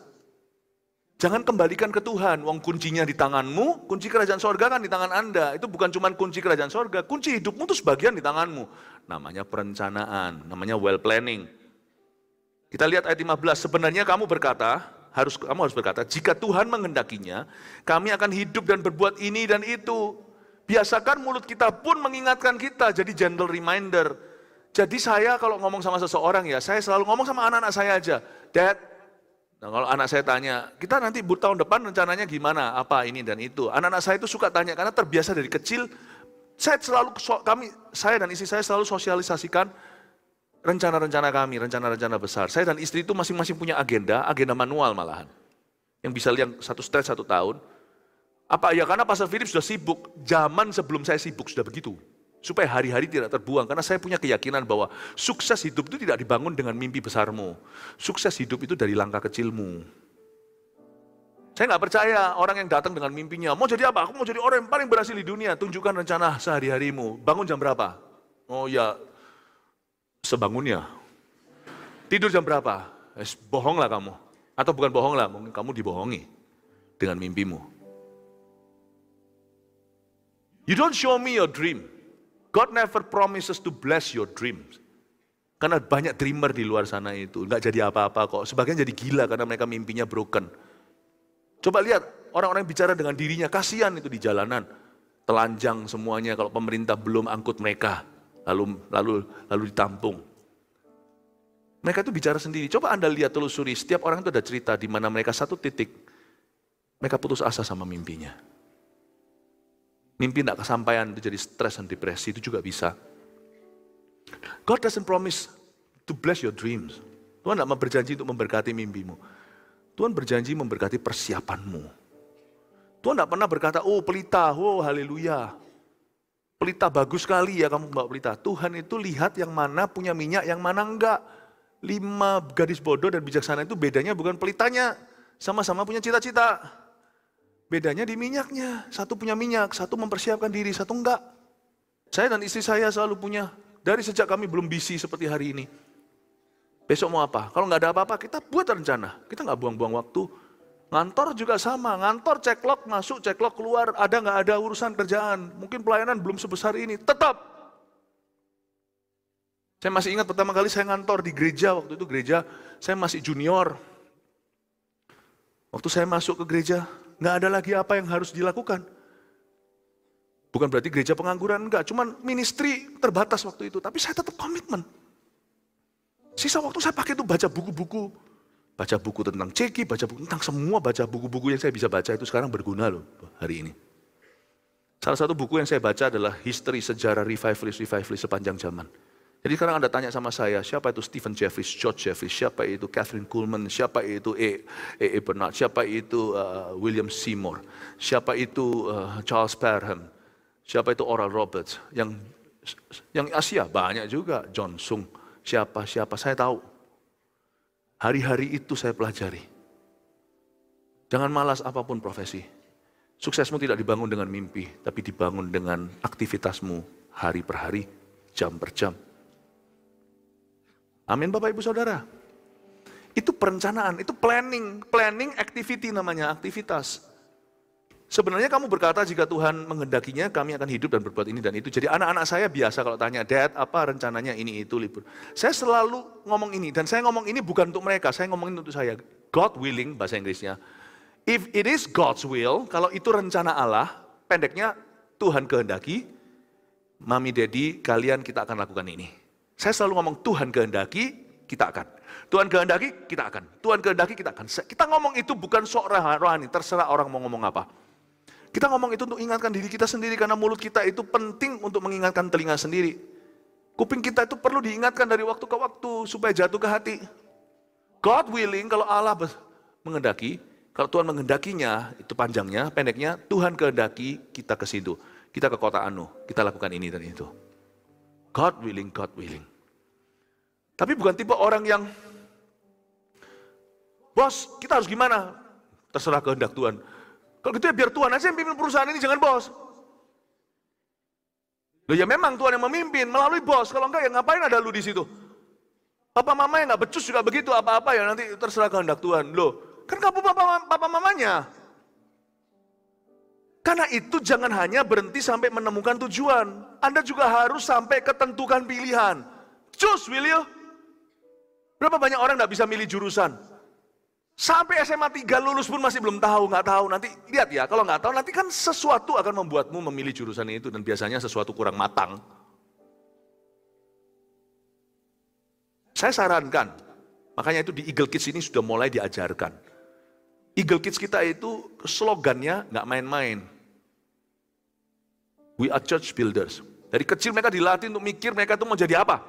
Jangan kembalikan ke Tuhan, wong kuncinya di tanganmu, kunci kerajaan sorga kan di tangan Anda. Itu bukan cuma kunci kerajaan sorga, kunci hidupmu itu sebagian di tanganmu. Namanya perencanaan, namanya well planning. Kita lihat ayat 15, sebenarnya kamu harus berkata, jika Tuhan menghendakinya, kami akan hidup dan berbuat ini dan itu. Biasakan mulut kita pun mengingatkan kita, jadi gentle reminder. Jadi saya kalau ngomong sama seseorang ya, saya selalu ngomong sama anak-anak saya aja, Dad, nah, kalau anak saya tanya, kita nanti tahun depan rencananya gimana, apa ini dan itu. Anak-anak saya itu suka tanya, karena terbiasa dari kecil, saya dan istri saya selalu sosialisasikan rencana-rencana kami, rencana-rencana besar. Saya dan istri itu masing-masing punya agenda manual malahan. Yang bisa lihat 1 tahun. Apa ya, karena Pastor Philip sudah sibuk, zaman sebelum saya sibuk sudah begitu. Supaya hari-hari tidak terbuang, karena saya punya keyakinan bahwa sukses hidup itu tidak dibangun dengan mimpi besarmu. Sukses hidup itu dari langkah kecilmu. Saya nggak percaya orang yang datang dengan mimpinya, mau jadi apa? Aku mau jadi orang yang paling berhasil di dunia, tunjukkan rencana sehari-harimu. Bangun jam berapa? Oh ya, sebangunnya. Tidur jam berapa? Bohonglah kamu. Atau bukan bohonglah, mungkin kamu dibohongi dengan mimpimu. You don't show me your dream. God never promises to bless your dreams. Karena banyak dreamer di luar sana itu, nggak jadi apa-apa kok. Sebagian jadi gila karena mereka mimpinya broken. Coba lihat orang-orang yang bicara dengan dirinya, kasihan itu di jalanan. Telanjang semuanya kalau pemerintah belum angkut mereka. Lalu ditampung. Mereka itu bicara sendiri. Coba Anda lihat, telusuri, setiap orang itu ada cerita di mana mereka satu titik, mereka putus asa sama mimpinya. Mimpi tidak kesampaian itu jadi stres dan depresi, itu juga bisa. God doesn't promise to bless your dreams. Tuhan tidak berjanji untuk memberkati mimpimu. Tuhan berjanji memberkati persiapanmu. Tuhan tidak pernah berkata, oh pelita, oh haleluya. Pelita bagus sekali ya kamu bawa pelita. Tuhan itu lihat yang mana punya minyak, yang mana enggak. 5 gadis bodoh dan bijaksana itu bedanya bukan pelitanya. Sama-sama punya cita-cita. Bedanya di minyaknya. Satu punya minyak, satu mempersiapkan diri, satu enggak. Saya dan istri saya selalu punya. Dari sejak kami belum busy seperti hari ini. Besok mau apa? Kalau nggak ada apa-apa, kita buat rencana. Kita nggak buang-buang waktu. Ngantor juga sama. Ngantor cek log masuk, cek log keluar. Ada nggak ada urusan kerjaan. Mungkin pelayanan belum sebesar ini. Tetap. Saya masih ingat pertama kali saya ngantor di gereja. Waktu itu gereja saya masih junior. Waktu saya masuk ke gereja, nggak ada lagi apa yang harus dilakukan. Bukan berarti gereja pengangguran, enggak. Cuman ministry terbatas waktu itu. Tapi saya tetap komitmen. Sisa waktu saya pakai itu baca buku-buku. Baca buku tentang Ceki, baca buku tentang semua, baca buku-buku yang saya bisa baca itu sekarang berguna loh hari ini. Salah satu buku yang saya baca adalah History, Sejarah Revivalis sepanjang zaman. Jadi sekarang Anda tanya sama saya, siapa itu Stephen Jeffries, George Jeffries, siapa itu Catherine Kuhlman, siapa itu E. Bernard, siapa itu William Seymour, siapa itu Charles Parham, siapa itu Oral Roberts, yang Asia banyak juga, John Sung, siapa saya tahu. Hari-hari itu saya pelajari. Jangan malas apapun profesi. Suksesmu tidak dibangun dengan mimpi, tapi dibangun dengan aktivitasmu hari per hari, jam per jam. Amin Bapak Ibu Saudara. Itu perencanaan, itu planning activity namanya, aktivitas. Sebenarnya kamu berkata jika Tuhan menghendakinya kami akan hidup dan berbuat ini dan itu. Jadi anak-anak saya biasa kalau tanya, Dad apa rencananya ini itu libur. Saya selalu ngomong ini dan saya ngomong ini bukan untuk mereka, saya ngomongin untuk saya. God willing bahasa Inggrisnya. If it is God's will, kalau itu rencana Allah, pendeknya Tuhan kehendaki, Mami Daddy kalian kita akan lakukan ini. Saya selalu ngomong Tuhan kehendaki, kita akan. Tuhan kehendaki, kita akan. Tuhan kehendaki, kita akan. Kita ngomong itu bukan sok rohani, terserah orang mau ngomong apa. Kita ngomong itu untuk ingatkan diri kita sendiri, karena mulut kita itu penting untuk mengingatkan telinga sendiri. Kuping kita itu perlu diingatkan dari waktu ke waktu, supaya jatuh ke hati. God willing, kalau Allah menghendaki, kalau Tuhan menghendakinya, itu panjangnya, pendeknya, Tuhan kehendaki, kita ke situ. Kita ke kota Anu, kita lakukan ini dan itu. God willing, God willing. Tapi bukan tipe orang yang, bos, kita harus gimana? Terserah kehendak Tuhan. Kalau gitu ya biar Tuhan aja yang pimpin perusahaan ini, jangan bos. Loh ya memang Tuhan yang memimpin melalui bos, kalau enggak ya ngapain ada lu di situ? Papa mama yang nggak becus juga begitu, apa-apa ya nanti terserah kehendak Tuhan. Loh, kan kamu papa mamanya. Karena itu jangan hanya berhenti sampai menemukan tujuan. Anda juga harus sampai ketentukan pilihan. Choose, will you? Berapa banyak orang nggak bisa milih jurusan? Sampai SMA 3 lulus pun masih belum tahu, nggak tahu. Nanti lihat ya, kalau nggak tahu nanti kan sesuatu akan membuatmu memilih jurusan itu. Dan biasanya sesuatu kurang matang. Saya sarankan, makanya itu di Eagle Kids ini sudah mulai diajarkan. Eagle Kids kita itu slogannya nggak main-main. We are church builders. Dari kecil mereka dilatih untuk mikir mereka itu mau jadi apa.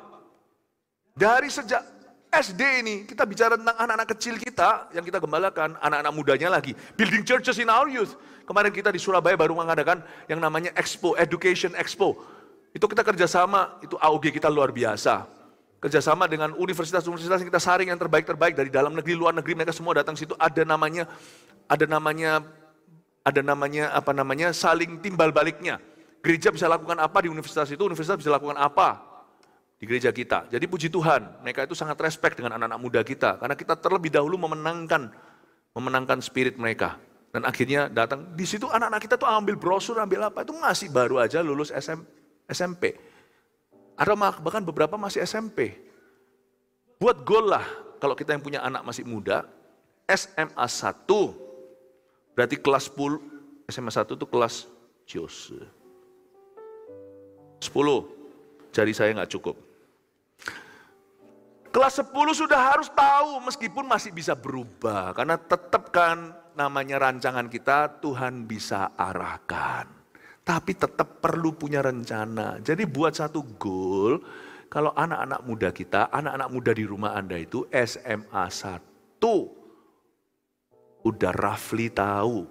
Dari sejak SD ini kita bicara tentang anak-anak kecil kita yang kita gembalakan, anak-anak mudanya lagi. Building churches in our youth. Kemarin kita di Surabaya baru mengadakan yang namanya Expo, Education Expo. Itu kita kerjasama, itu AOG kita luar biasa. Kerjasama dengan universitas-universitas yang kita saring yang terbaik-terbaik dari dalam negeri, luar negeri, mereka semua datang situ. Ada namanya saling timbal baliknya. Gereja bisa lakukan apa di universitas itu, universitas bisa lakukan apa di gereja kita. Jadi puji Tuhan, mereka itu sangat respect dengan anak-anak muda kita. Karena kita terlebih dahulu memenangkan spirit mereka. Dan akhirnya datang, di situ anak-anak kita tuh ambil brosur, ambil apa, itu masih baru aja lulus SMP. Ada bahkan beberapa masih SMP. Buat goal lah, kalau kita yang punya anak masih muda, SMA 1, berarti kelas 10, SMA 1 itu kelas Jose. 10, jari saya nggak cukup. Kelas 10 sudah harus tahu, meskipun masih bisa berubah. Karena tetap kan namanya rancangan kita, Tuhan bisa arahkan. Tapi tetap perlu punya rencana. Jadi buat satu goal, kalau anak-anak muda kita, anak-anak muda di rumah Anda itu SMA 1, udah roughly tahu.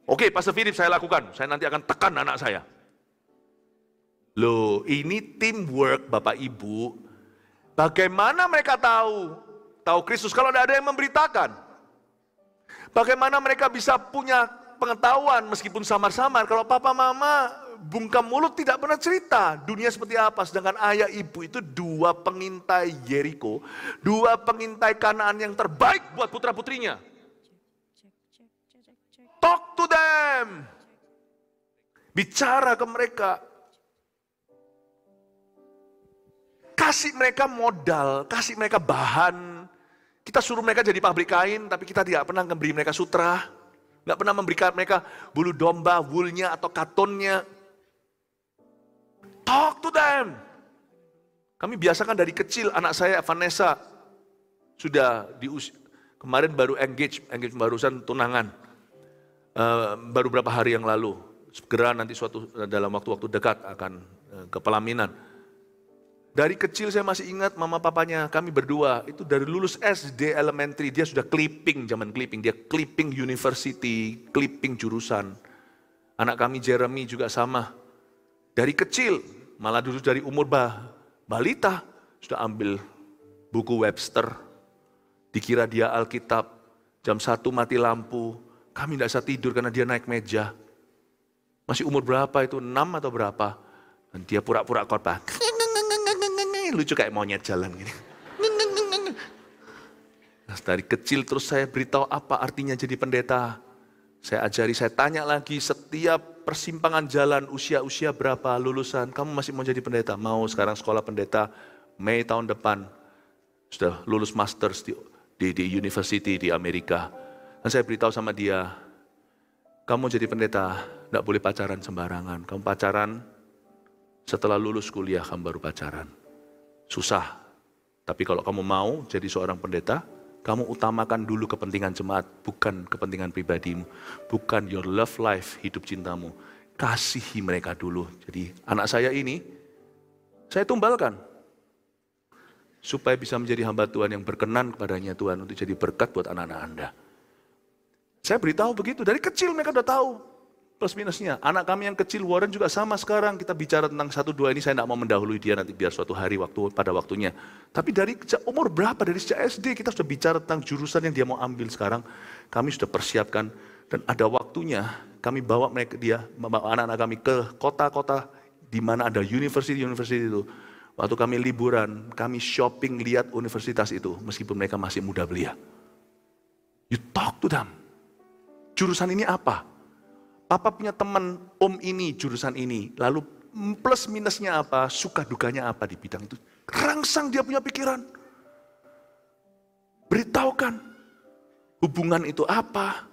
Oke, Pastor Philip saya lakukan, saya nanti akan tekan anak saya. Loh, ini teamwork Bapak Ibu. Bagaimana mereka tahu Kristus kalau tidak ada yang memberitakan? Bagaimana mereka bisa punya pengetahuan meskipun samar-samar kalau papa mama bungkam mulut tidak pernah cerita dunia seperti apa. Sedangkan ayah ibu itu 2 pengintai Yeriko, 2 pengintai Kanaan yang terbaik buat putra-putrinya. Talk to them. Bicara ke mereka. Kasih mereka modal, kasih mereka bahan. Kita suruh mereka jadi pabrik kain, tapi kita tidak pernah memberi mereka sutra. Nggak pernah memberikan mereka bulu domba, woolnya atau katonnya. Talk to them. Kami biasakan dari kecil, anak saya Vanessa sudah kemarin baru engage barusan tunangan. Baru beberapa hari yang lalu. Segera nanti dalam waktu-waktu dekat akan ke pelaminan. Dari kecil saya masih ingat mama papanya, kami berdua, itu dari lulus SD elementary, dia sudah clipping, zaman clipping, dia clipping university, clipping jurusan. Anak kami Jeremy juga sama. Dari kecil, malah dulu dari umur balita, sudah ambil buku Webster, dikira dia Alkitab, jam 1 mati lampu, kami tidak bisa tidur karena dia naik meja. Masih umur berapa itu, 6 atau berapa, dan dia pura-pura khotbah. Lucu kayak monyet jalan gini. Nah, dari kecil terus saya beritahu apa artinya jadi pendeta. Saya ajari, saya tanya lagi setiap persimpangan jalan usia-usia berapa lulusan. Kamu masih mau jadi pendeta? Mau, sekarang sekolah pendeta. Mei tahun depan sudah lulus masters di university di Amerika. Dan saya beritahu sama dia, kamu jadi pendeta, tidak boleh pacaran sembarangan. Kamu pacaran setelah lulus kuliah, kamu baru pacaran. Susah, tapi kalau kamu mau jadi seorang pendeta, kamu utamakan dulu kepentingan jemaat, bukan kepentingan pribadimu, bukan your love life, hidup cintamu. Kasihi mereka dulu. Jadi anak saya ini, saya tumbalkan, supaya bisa menjadi hamba Tuhan yang berkenan kepadanya Tuhan, untuk jadi berkat buat anak-anak Anda. Saya beritahu begitu, dari kecil mereka udah tahu. Plus minusnya, anak kami yang kecil Warren juga sama sekarang, kita bicara tentang 1-2 ini, saya tidak mau mendahului dia nanti biar suatu hari pada waktunya. Tapi dari umur berapa, dari sejak SD kita sudah bicara tentang jurusan yang dia mau ambil sekarang, kami sudah persiapkan dan ada waktunya kami bawa anak-anak kami ke kota-kota di mana ada university itu. Waktu kami liburan, kami shopping lihat universitas itu meskipun mereka masih muda belia. You talk to them. Jurusan ini apa? Papa punya teman, om ini, jurusan ini. Lalu plus minusnya apa, suka dukanya apa di bidang itu. Rangsang dia punya pikiran. Beritahukan hubungan itu apa.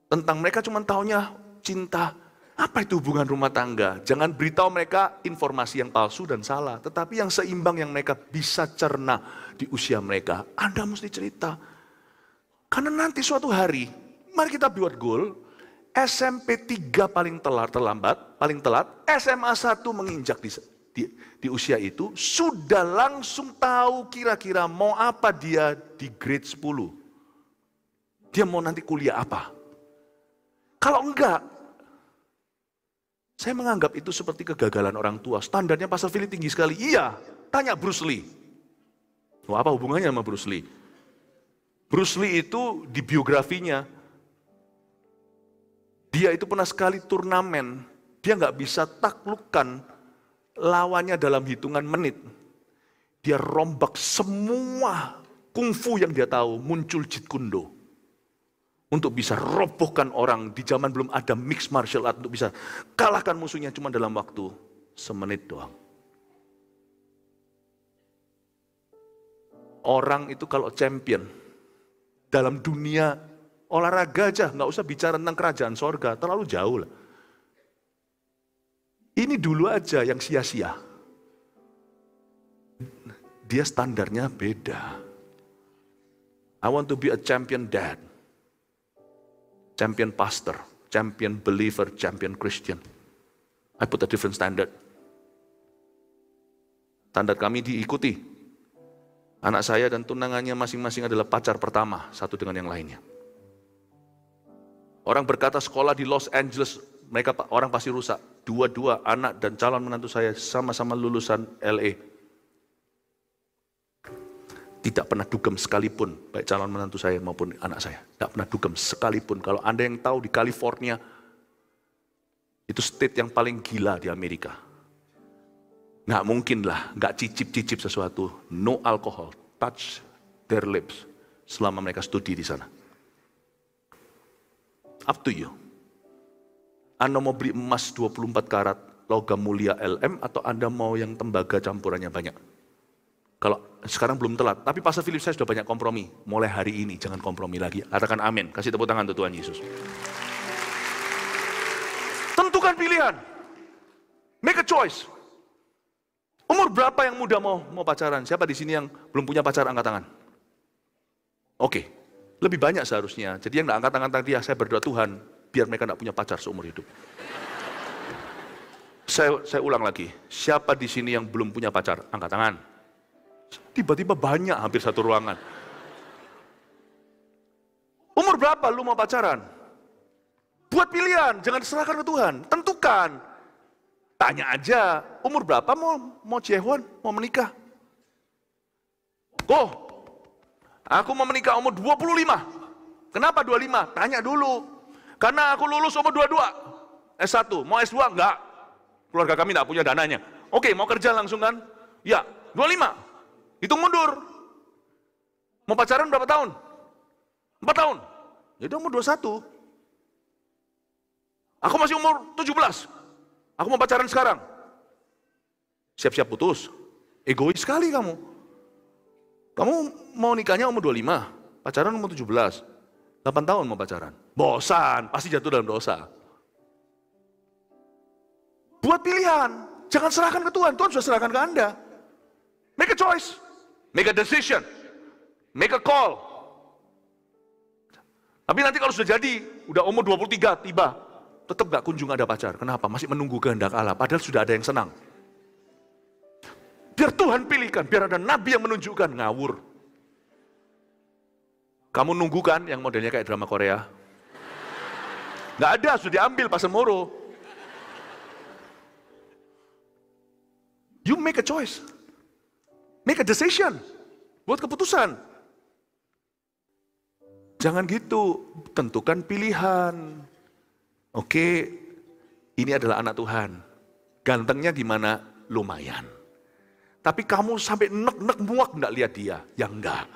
Tentang mereka cuma taunya cinta. Apa itu hubungan rumah tangga? Jangan beritahu mereka informasi yang palsu dan salah. Tetapi yang seimbang yang mereka bisa cerna di usia mereka. Anda mesti cerita. Karena nanti suatu hari, mari kita buat goal. SMP 3 paling telat, SMA 1 menginjak di usia itu, sudah langsung tahu kira-kira mau apa dia di grade 10. Dia mau nanti kuliah apa. Kalau enggak, saya menganggap itu seperti kegagalan orang tua. Standarnya Pastor Philip tinggi sekali. Iya, tanya Bruce Lee. Apa hubungannya sama Bruce Lee? Bruce Lee itu di biografinya, dia itu pernah sekali turnamen, dia nggak bisa taklukkan lawannya dalam hitungan menit. Dia rombak semua kungfu yang dia tahu, muncul Jeet Kune Do. Untuk bisa robohkan orang, di zaman belum ada mixed martial art, untuk bisa kalahkan musuhnya cuma dalam waktu semenit doang. Orang itu kalau champion, dalam dunia olahraga aja, nggak usah bicara tentang kerajaan sorga, terlalu jauh lah. Ini dulu aja yang sia-sia. Dia standarnya beda. I want to be a champion dad, champion pastor, champion believer, champion Christian. I put a different standard. Standar kami diikuti. Anak saya dan tunangannya masing-masing adalah pacar pertama, satu dengan yang lainnya. Orang berkata sekolah di Los Angeles, orang pasti rusak. Dua-dua anak dan calon menantu saya sama-sama lulusan LA. Tidak pernah dugem sekalipun, baik calon menantu saya maupun anak saya. Tidak pernah dugem sekalipun. Kalau Anda yang tahu di California, itu state yang paling gila di Amerika. Nggak mungkin lah, nggak cicip-cicip sesuatu. No alcohol, touch their lips selama mereka studi di sana. Up to you. Anda mau beli emas 24 karat, logam mulia LM, atau Anda mau yang tembaga campurannya banyak? Kalau sekarang belum telat, tapi Pastor Philip saya sudah banyak kompromi. Mulai hari ini jangan kompromi lagi. Katakan amin, kasih tepuk tangan untuk Tuhan Yesus. Tentukan pilihan. Make a choice. Umur berapa yang muda mau pacaran? Siapa di sini yang belum punya pacar, angkat tangan? Oke, lebih banyak seharusnya. Jadi yang tidak angkat tangan tadi, saya berdoa Tuhan, biar mereka tidak punya pacar seumur hidup. Saya ulang lagi, siapa di sini yang belum punya pacar? Angkat tangan. Tiba-tiba banyak, hampir satu ruangan. Umur berapa lu mau pacaran? Buat pilihan, jangan serahkan ke Tuhan. Tentukan. Tanya aja, umur berapa mau Ciehwan, mau menikah? Oh, aku mau menikah umur 25. Kenapa 25? Tanya dulu. Karena aku lulus umur 22. S1, mau S2? Enggak. Keluarga kami enggak punya dananya. Oke, mau kerja langsung kan? Ya, 25. Hitung mundur. Mau pacaran berapa tahun? 4 tahun. Ya udah umur 21. Aku masih umur 17. Aku mau pacaran sekarang. Siap-siap putus. Egois sekali kamu. Kamu mau nikahnya umur 25, pacaran umur 17. 8 tahun mau pacaran. Bosan, pasti jatuh dalam dosa. Buat pilihan. Jangan serahkan ke Tuhan. Tuhan sudah serahkan ke Anda. Make a choice. Make a decision. Make a call. Tapi nanti kalau sudah jadi, udah umur 23 tiba, tetap gak kunjung ada pacar. Kenapa? Masih menunggu kehendak Allah. Padahal sudah ada yang senang. Biar Tuhan pilihkan, biar ada nabi yang menunjukkan. Ngawur. Kamu nunggu kan yang modelnya kayak drama Korea? Gak ada, sudah diambil Pastor Moro. You make a choice. Make a decision. Buat keputusan. Jangan gitu, tentukan pilihan. Oke, ini adalah anak Tuhan. Gantengnya gimana? Lumayan. Tapi kamu sampai nek-nek muak enggak lihat dia? Ya enggak.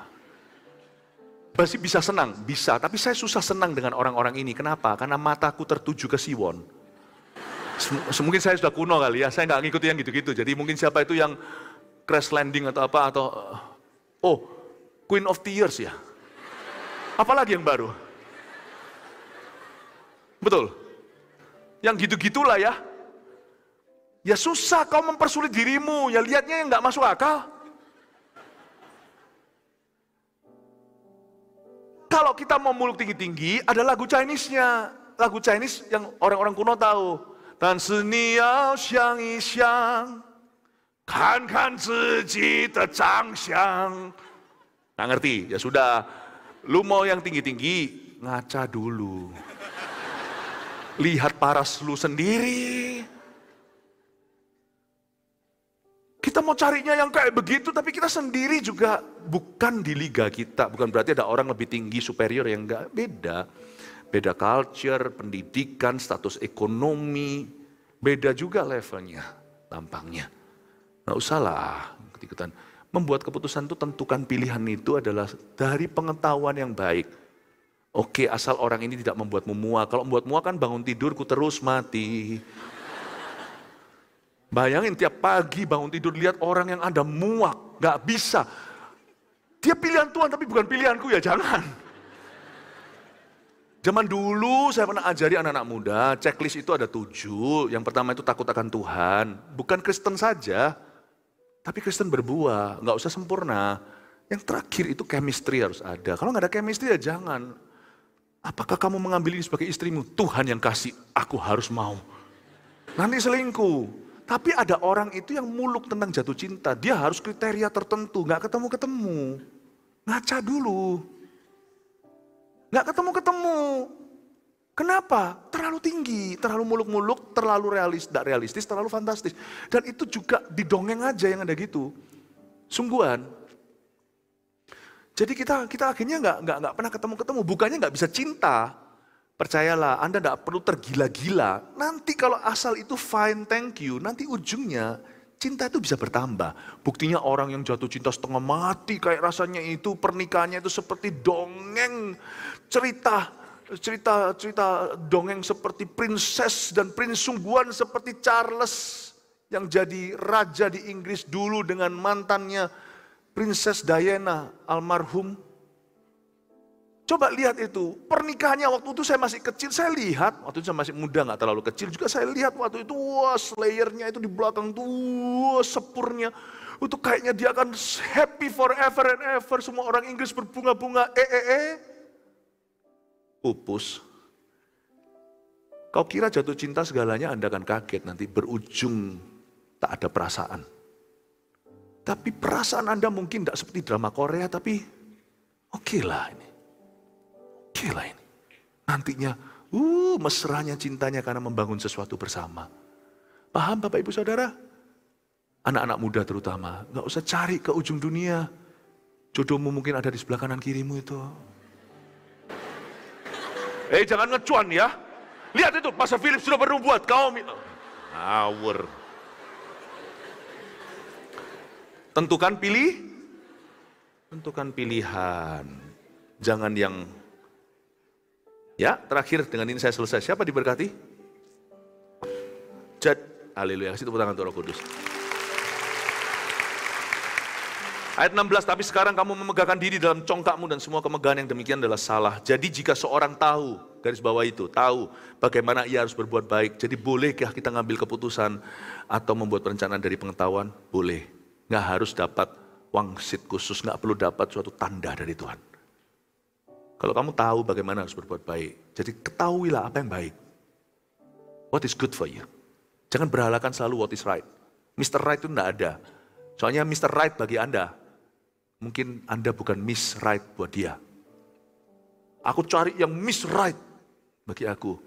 Pasti bisa senang? Bisa. Tapi saya susah senang dengan orang-orang ini. Kenapa? Karena mataku tertuju ke Siwon. Mungkin saya sudah kuno kali ya. Saya enggak ngikuti yang gitu-gitu. Jadi mungkin siapa itu yang crash landing atau apa. Atau Queen of Tears ya. Apalagi yang baru? Betul. Yang gitu-gitulah ya. Ya susah kau mempersulit dirimu, ya lihatnya yang nggak masuk akal. Kalau kita mau muluk tinggi-tinggi, ada lagu Chinese-nya. Lagu Chinese yang orang-orang kuno tahu. Dan seniao xiang yi xiang, kan kan ziji de zhangxiang. Nggak ngerti, ya sudah. Lu mau yang tinggi-tinggi, ngaca dulu. Lihat paras lu sendiri. Kita mau carinya yang kayak begitu, tapi kita sendiri juga bukan di liga kita. Bukan berarti ada orang lebih tinggi, superior, yang enggak. Beda. Beda culture, pendidikan, status ekonomi. Beda juga levelnya, tampangnya. Nggak usah lah. Membuat keputusan itu, tentukan pilihan itu adalah dari pengetahuan yang baik. Oke, asal orang ini tidak membuatmu muak. Kalau membuat muak kan bangun tidurku terus mati. Bayangin tiap pagi bangun tidur lihat orang yang ada muak. Gak bisa. Dia pilihan Tuhan tapi bukan pilihanku, ya jangan. Zaman dulu saya pernah ajari anak-anak muda, checklist itu ada 7. Yang pertama itu takut akan Tuhan. Bukan Kristen saja, tapi Kristen berbuah. Gak usah sempurna. Yang terakhir itu chemistry harus ada. Kalau nggak ada chemistry ya jangan. Apakah kamu mengambil ini sebagai istrimu? Tuhan yang kasih, aku harus mau. Nanti selingkuh. Tapi ada orang itu yang muluk tentang jatuh cinta. Dia harus kriteria tertentu, nggak ketemu-ketemu. Ngaca dulu. Nggak ketemu-ketemu. Kenapa? Terlalu tinggi, terlalu muluk-muluk, terlalu tidak realistis, terlalu fantastis. Dan itu juga di dongeng aja yang ada gitu. Sungguhan. Jadi kita akhirnya nggak pernah ketemu-ketemu. Bukannya nggak bisa cinta. Percayalah, Anda nggak perlu tergila-gila. Nanti kalau asal itu fine, thank you. Nanti ujungnya cinta itu bisa bertambah. Buktinya orang yang jatuh cinta setengah mati kayak rasanya itu pernikahannya itu seperti dongeng cerita dongeng seperti princess dan prince sungguhan seperti Charles yang jadi raja di Inggris dulu dengan mantannya Princess Diana almarhum. Coba lihat itu, pernikahannya waktu itu saya masih kecil, saya lihat, waktu itu saya masih muda gak terlalu kecil juga, saya lihat waktu itu, wah slayernya itu di belakang tuh, wah sepurnya, itu kayaknya dia akan happy forever and ever, semua orang Inggris berbunga-bunga, pupus. Kau kira jatuh cinta segalanya Anda akan kaget nanti berujung tak ada perasaan. Tapi perasaan Anda mungkin tidak seperti drama Korea, tapi oke lah ini. Oke lah ini. Nantinya, mesranya cintanya karena membangun sesuatu bersama. Paham Bapak Ibu Saudara? Anak-anak muda terutama, nggak usah cari ke ujung dunia. Jodohmu mungkin ada di sebelah kanan kirimu itu. Jangan ngecuan ya. Lihat itu, Pastor Philip sudah bernubuat. Kau ngawur. Tentukan pilihan. Jangan yang, ya terakhir dengan ini saya selesai. Siapa diberkati? Haleluya, kasih tepuk tangan untuk Roh Kudus. Ayat 16, tapi sekarang kamu memegahkan diri dalam congkakmu dan semua kemegahan yang demikian adalah salah. Jadi jika seorang tahu, garis bawah itu, tahu bagaimana ia harus berbuat baik. Jadi bolehkah kita ngambil keputusan atau membuat perencanaan dari pengetahuan? Boleh. Nggak harus dapat wangsit khusus, nggak perlu dapat suatu tanda dari Tuhan. Kalau kamu tahu bagaimana harus berbuat baik, jadi ketahuilah apa yang baik. What is good for you. Jangan berhalakan selalu what is right. Mr. Right itu nggak ada. Soalnya Mr. Right bagi Anda, mungkin Anda bukan Miss Right buat dia. Aku cari yang Miss Right bagi aku.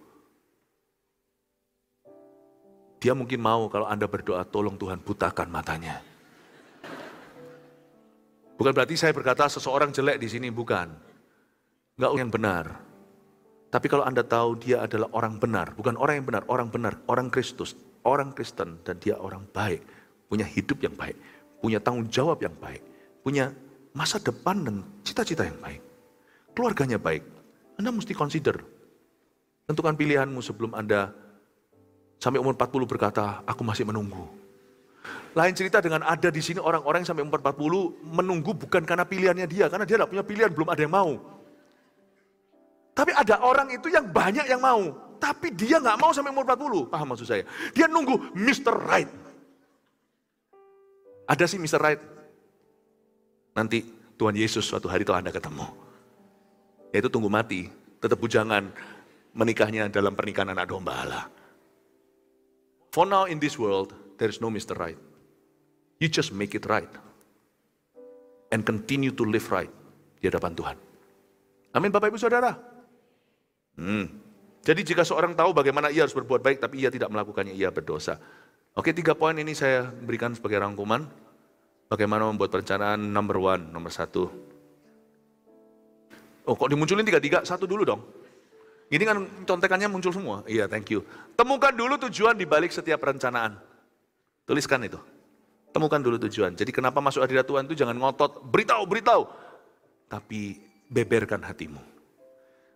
Dia mungkin mau kalau Anda berdoa, tolong Tuhan butakan matanya. Bukan berarti saya berkata seseorang jelek di sini, bukan. Enggak yang benar. Tapi kalau Anda tahu dia adalah orang benar, bukan orang yang benar, orang Kristus, orang Kristen, dan dia orang baik, punya hidup yang baik, punya tanggung jawab yang baik, punya masa depan dan cita-cita yang baik. Keluarganya baik. Anda mesti consider. Tentukan pilihanmu sebelum Anda sampai umur 40 berkata, aku masih menunggu. Lain cerita dengan ada di sini orang-orang yang sampai umur 40 menunggu bukan karena pilihannya dia, karena dia tidak punya pilihan, belum ada yang mau. Tapi ada orang itu yang banyak yang mau, tapi dia nggak mau sampai umur 40. Paham maksud saya? Dia nunggu Mr. Right. Ada sih Mr. Right. Nanti Tuhan Yesus suatu hari itu Anda ketemu. Yaitu tunggu mati, tetap bujangan, menikahnya dalam pernikahan anak domba Allah. For now in this world, there is no Mr. Right. You just make it right. And continue to live right di hadapan Tuhan. Amin Bapak Ibu Saudara. Jadi jika seorang tahu bagaimana ia harus berbuat baik, tapi ia tidak melakukannya, ia berdosa. Oke, 3 poin ini saya berikan sebagai rangkuman. Bagaimana membuat perencanaan nomor 1. Oh kok dimunculin 3-3? 1 dulu dong. Ini kan contekannya muncul semua. Iya, thank you. Temukan dulu tujuan di balik setiap perencanaan. Tuliskan itu. Temukan dulu tujuan. Jadi kenapa masuk hadirat Tuhan itu jangan ngotot, beritahu. Tapi beberkan hatimu.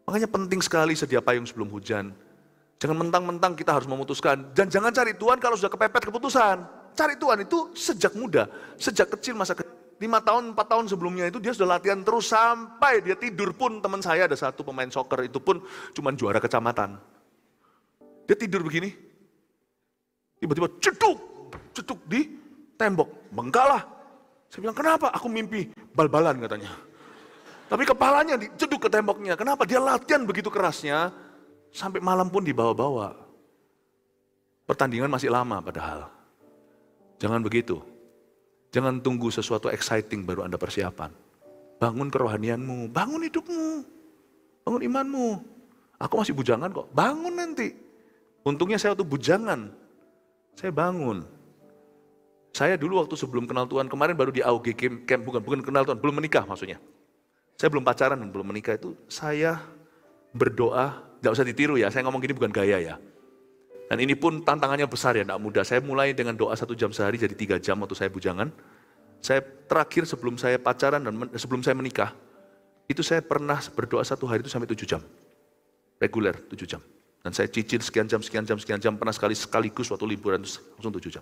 Makanya penting sekali sedia payung sebelum hujan. Jangan mentang-mentang kita harus memutuskan. Dan jangan cari Tuhan kalau sudah kepepet keputusan. Cari Tuhan itu sejak muda. Sejak kecil, masa kecil. 5 tahun, 4 tahun sebelumnya itu dia sudah latihan terus sampai dia tidur pun. Teman saya ada satu pemain soccer itu pun cuma juara kecamatan. Dia tidur begini. Tiba-tiba ceduk di tembok. Bengkalah. Saya bilang, kenapa? Aku mimpi bal-balan katanya. Tapi kepalanya diceduk ke temboknya. Kenapa? Dia latihan begitu kerasnya, sampai malam pun dibawa-bawa. Pertandingan masih lama padahal. Jangan begitu. Jangan tunggu sesuatu exciting baru Anda persiapan. Bangun kerohanianmu, bangun hidupmu, bangun imanmu. Aku masih bujangan kok, bangun nanti. Untungnya saya waktu bujangan, saya bangun. Saya dulu waktu sebelum kenal Tuhan, kemarin baru di AUG Camp, bukan kenal Tuhan, belum menikah maksudnya. Saya belum pacaran dan belum menikah itu, saya berdoa, gak usah ditiru ya, saya ngomong gini bukan gaya ya. Dan ini pun tantangannya besar ya, gak mudah. Saya mulai dengan doa 1 jam sehari jadi 3 jam waktu saya bujangan. Saya terakhir sebelum saya pacaran dan sebelum saya menikah, itu saya pernah berdoa 1 hari itu sampai 7 jam. Reguler 7 jam. Dan saya cicil sekian jam, pernah sekaligus waktu liburan langsung 7 jam.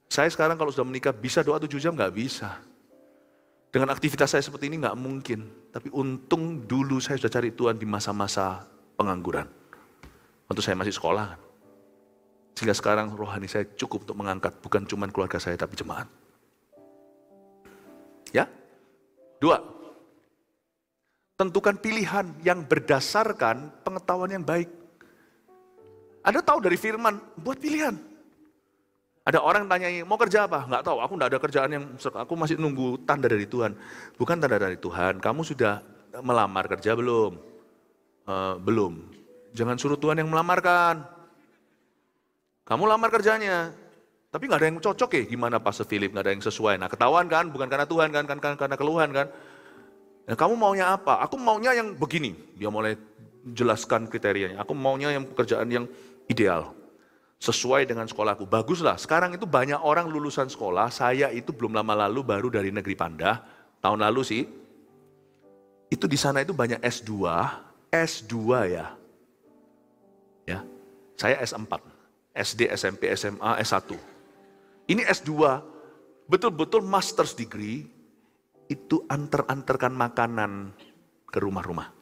Saya sekarang kalau sudah menikah bisa doa 7 jam? Nggak bisa. Dengan aktivitas saya seperti ini nggak mungkin. Tapi untung dulu saya sudah cari Tuhan di masa-masa pengangguran. Waktu saya masih sekolah. Sehingga sekarang rohani saya cukup untuk mengangkat bukan cuma keluarga saya tapi jemaat. Ya? 2. Tentukan pilihan yang berdasarkan pengetahuan yang baik. Anda tahu dari firman, buat pilihan. Ada orang tanya, mau kerja apa? Nggak tahu, aku nggak ada kerjaan yang, aku masih nunggu tanda dari Tuhan. Bukan tanda dari Tuhan, kamu sudah melamar kerja belum? Belum. Jangan suruh Tuhan yang melamarkan. Kamu lamar kerjanya, tapi nggak ada yang cocok ya, gimana Pastor Philip, nggak ada yang sesuai. Nah ketahuan kan, bukan karena Tuhan kan karena keluhan kan. Nah, kamu maunya apa? Aku maunya yang begini. Dia mulai jelaskan kriterianya. Aku maunya yang pekerjaan yang ideal. Sesuai dengan sekolahku. Baguslah. Sekarang itu banyak orang lulusan sekolah. Saya itu belum lama lalu baru dari negeri Pandah. Tahun lalu sih. Itu di sana itu banyak S2. S2 ya. Ya. Saya S4. SD, SMP, SMA, S1. Ini S2. Betul-betul master's degree. Itu antarkan makanan ke rumah-rumah.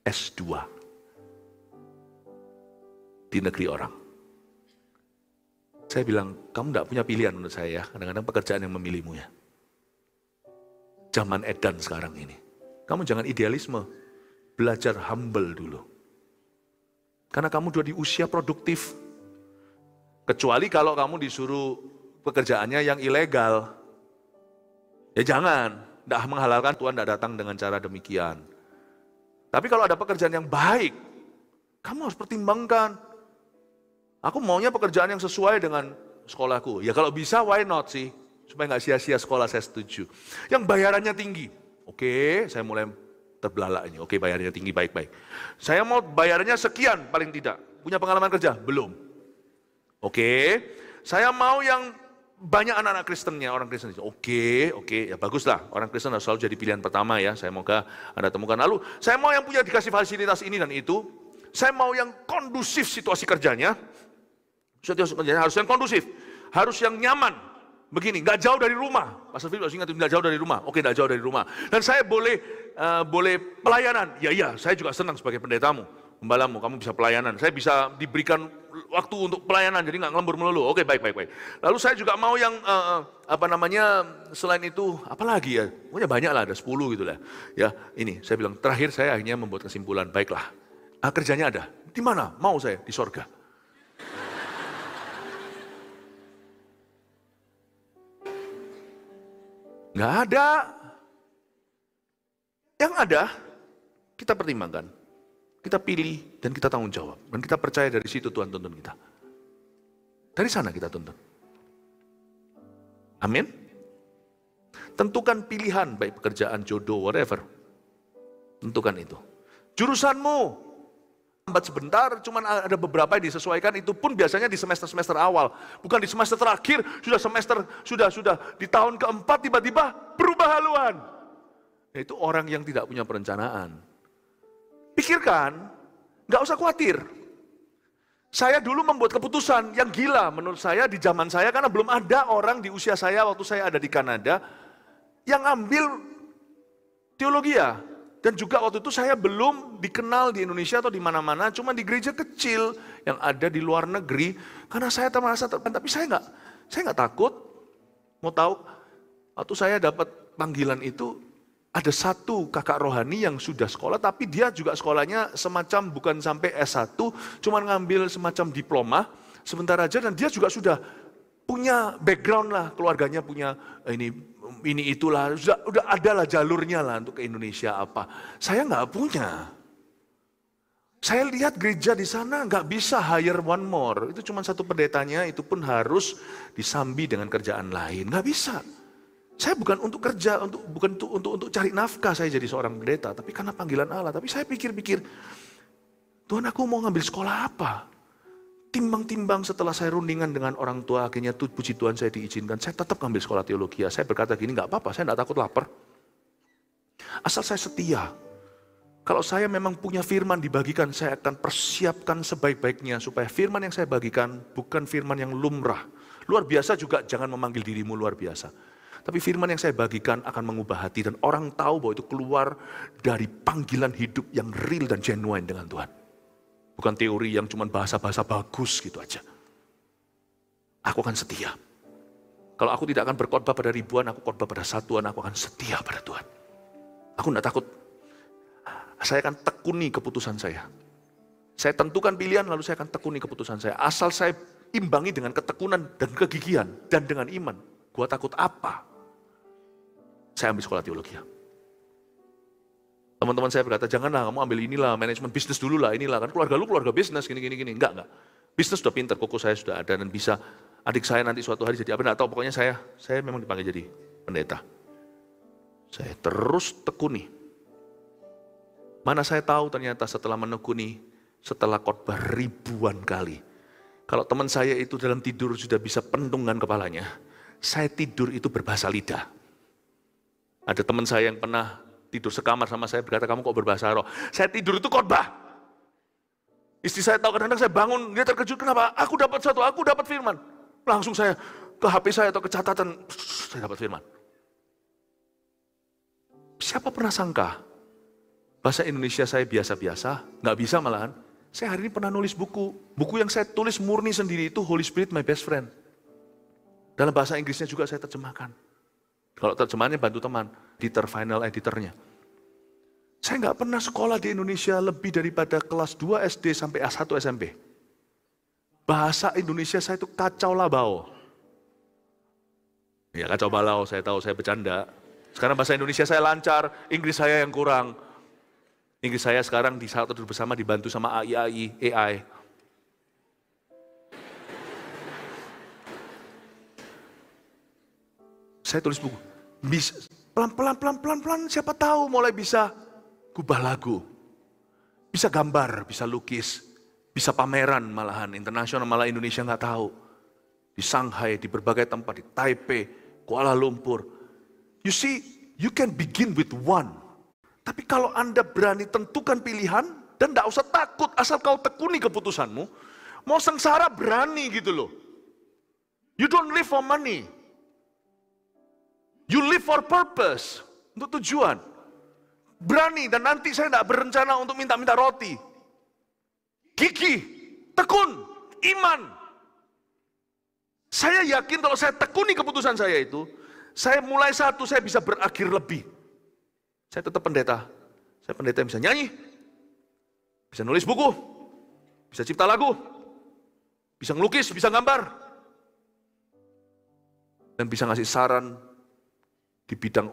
S2. Di negeri orang. Saya bilang, kamu tidak punya pilihan menurut saya ya. Kadang-kadang pekerjaan yang memilihmu ya. Zaman edan sekarang ini. Kamu jangan idealisme. Belajar humble dulu. Karena kamu sudah di usia produktif. Kecuali kalau kamu disuruh pekerjaannya yang ilegal. Ya jangan, tidak menghalalkan Tuhan tidak datang dengan cara demikian. Tapi kalau ada pekerjaan yang baik, kamu harus pertimbangkan. Aku maunya pekerjaan yang sesuai dengan sekolahku. Ya kalau bisa, why not sih? Supaya nggak sia-sia sekolah, saya setuju. Yang bayarannya tinggi. Oke, saya mulai terbelalak ini. Oke, bayarannya tinggi, baik-baik. Saya mau bayarannya sekian, paling tidak. Punya pengalaman kerja? Belum. Oke, saya mau yang banyak anak-anak Kristennya, orang Kristen. Oke, ya baguslah. Orang Kristen harus selalu jadi pilihan pertama ya. Saya moga Anda temukan. Lalu, saya mau yang punya dikasih fasilitas ini dan itu. Saya mau yang kondusif situasi kerjanya. Situasi kerjanya harus yang kondusif. Harus yang nyaman. Begini, nggak jauh dari rumah. Pastor Philip harus ingat, nggak jauh dari rumah. Oke, nggak jauh dari rumah. Dan saya boleh pelayanan. Ya, saya juga senang sebagai pendetamu. Pembalamu, kamu bisa pelayanan. Saya bisa diberikan waktu untuk pelayanan, jadi nggak ngelembur melulu. Oke, baik. Lalu saya juga mau yang, selain itu, apalagi ya, pokoknya banyak lah, ada 10 gitu lah. Ya, ini, saya bilang, terakhir saya akhirnya membuat kesimpulan, baiklah, kerjanya ada. Di mana? Mau saya, di sorga. Nggak ada. Yang ada, kita pertimbangkan. Kita pilih dan kita tanggung jawab. Dan kita percaya dari situ Tuhan tuntun kita. Dari sana kita tuntun. Amin. Tentukan pilihan, baik pekerjaan, jodoh, whatever. Tentukan itu. Jurusanmu, lambat sebentar, cuman ada beberapa yang disesuaikan, itu pun biasanya di semester-semester awal. Bukan di semester terakhir, sudah di tahun keempat tiba-tiba berubah haluan. Itu orang yang tidak punya perencanaan. Pikirkan, nggak usah khawatir. Saya dulu membuat keputusan yang gila menurut saya di zaman saya, karena belum ada orang di usia saya waktu saya ada di Kanada yang ambil teologi ya. Dan juga waktu itu saya belum dikenal di Indonesia atau di mana-mana, cuma di gereja kecil yang ada di luar negeri. Karena saya merasa tapi saya nggak takut. Mau tahu, waktu saya dapat panggilan itu, ada satu kakak rohani yang sudah sekolah, tapi dia juga sekolahnya semacam bukan sampai S1, cuma ngambil semacam diploma, sebentar aja, dan dia juga sudah punya background lah, keluarganya punya ini itulah, udah ada lah jalurnya lah untuk ke Indonesia apa. Saya nggak punya. Saya lihat gereja di sana nggak bisa hire one more. Itu cuma satu pendetanya, itu pun harus disambi dengan kerjaan lain. Nggak bisa. Saya bukan untuk kerja, bukan untuk cari nafkah saya jadi seorang pendeta, tapi karena panggilan Allah. Tapi saya pikir-pikir, Tuhan aku mau ngambil sekolah apa? Timbang-timbang setelah saya rundingan dengan orang tua, akhirnya puji Tuhan saya diizinkan. Saya tetap ngambil sekolah teologi. Saya berkata gini, nggak apa-apa, saya nggak takut lapar. Asal saya setia. Kalau saya memang punya firman dibagikan, saya akan persiapkan sebaik-baiknya supaya firman yang saya bagikan bukan firman yang lumrah. Luar biasa juga jangan memanggil dirimu luar biasa. Tapi firman yang saya bagikan akan mengubah hati dan orang tahu bahwa itu keluar dari panggilan hidup yang real dan genuine dengan Tuhan. Bukan teori yang cuma bahasa-bahasa bagus gitu aja. Aku akan setia. Kalau aku tidak akan berkhotbah pada ribuan, aku khotbah pada satuan, aku akan setia pada Tuhan. Aku tidak takut. Saya akan tekuni keputusan saya. Saya tentukan pilihan, lalu saya akan tekuni keputusan saya. Asal saya imbangi dengan ketekunan dan kegigihan dan dengan iman. Gua takut apa? Saya ambil sekolah teologi. Teman-teman saya berkata, janganlah kamu ambil inilah, manajemen bisnis dulu lah, inilah. Kan keluarga lu keluarga bisnis, gini. Enggak. Bisnis sudah pintar, koko saya sudah ada dan bisa. Adik saya nanti suatu hari jadi apa, enggak tahu. Pokoknya saya memang dipanggil jadi pendeta. Saya terus tekuni. Mana saya tahu ternyata setelah menekuni, setelah khotbah ribuan kali. Kalau teman saya itu dalam tidur sudah bisa pentungan kepalanya, saya tidur itu berbahasa lidah. Ada teman saya yang pernah tidur sekamar sama saya berkata, kamu kok berbahasa roh? Saya tidur itu khotbah. Istri saya tahu kadang-kadang saya bangun, dia terkejut, kenapa? Aku dapat firman. Langsung saya ke HP saya atau ke catatan, saya dapat firman. Siapa pernah sangka? Bahasa Indonesia saya biasa-biasa, nggak bisa malahan. Saya hari ini pernah nulis buku. Buku yang saya tulis murni sendiri itu Holy Spirit My Best Friend. Dalam bahasa Inggrisnya juga saya terjemahkan. Kalau terjemahannya bantu teman, editor, final editornya. Saya nggak pernah sekolah di Indonesia lebih daripada kelas 2 SD sampai S1 SMP. Bahasa Indonesia saya itu kacau labau. Ya kacau balau, saya tahu saya bercanda. Sekarang bahasa Indonesia saya lancar, Inggris saya yang kurang. Inggris saya sekarang di saat tidur bersama dibantu sama AI. Saya tulis buku. Pelan-pelan siapa tahu mulai bisa gubah lagu. Bisa gambar, bisa lukis, bisa pameran malahan internasional, malah Indonesia nggak tahu. Di Shanghai, di berbagai tempat, di Taipei, Kuala Lumpur. You see, you can begin with one. Tapi kalau Anda berani tentukan pilihan, dan tidak usah takut, asal kau tekuni keputusanmu, mau sengsara berani gitu loh. You don't live for money. You live for purpose, untuk tujuan. Berani, dan nanti saya tidak berencana untuk minta-minta roti. Gigih, tekun, iman. Saya yakin kalau saya tekuni keputusan saya itu, saya mulai satu, saya bisa berakhir lebih. Saya tetap pendeta. Saya pendeta yang bisa nyanyi, bisa nulis buku, bisa cipta lagu, bisa ngelukis, bisa gambar, dan bisa ngasih saran di bidang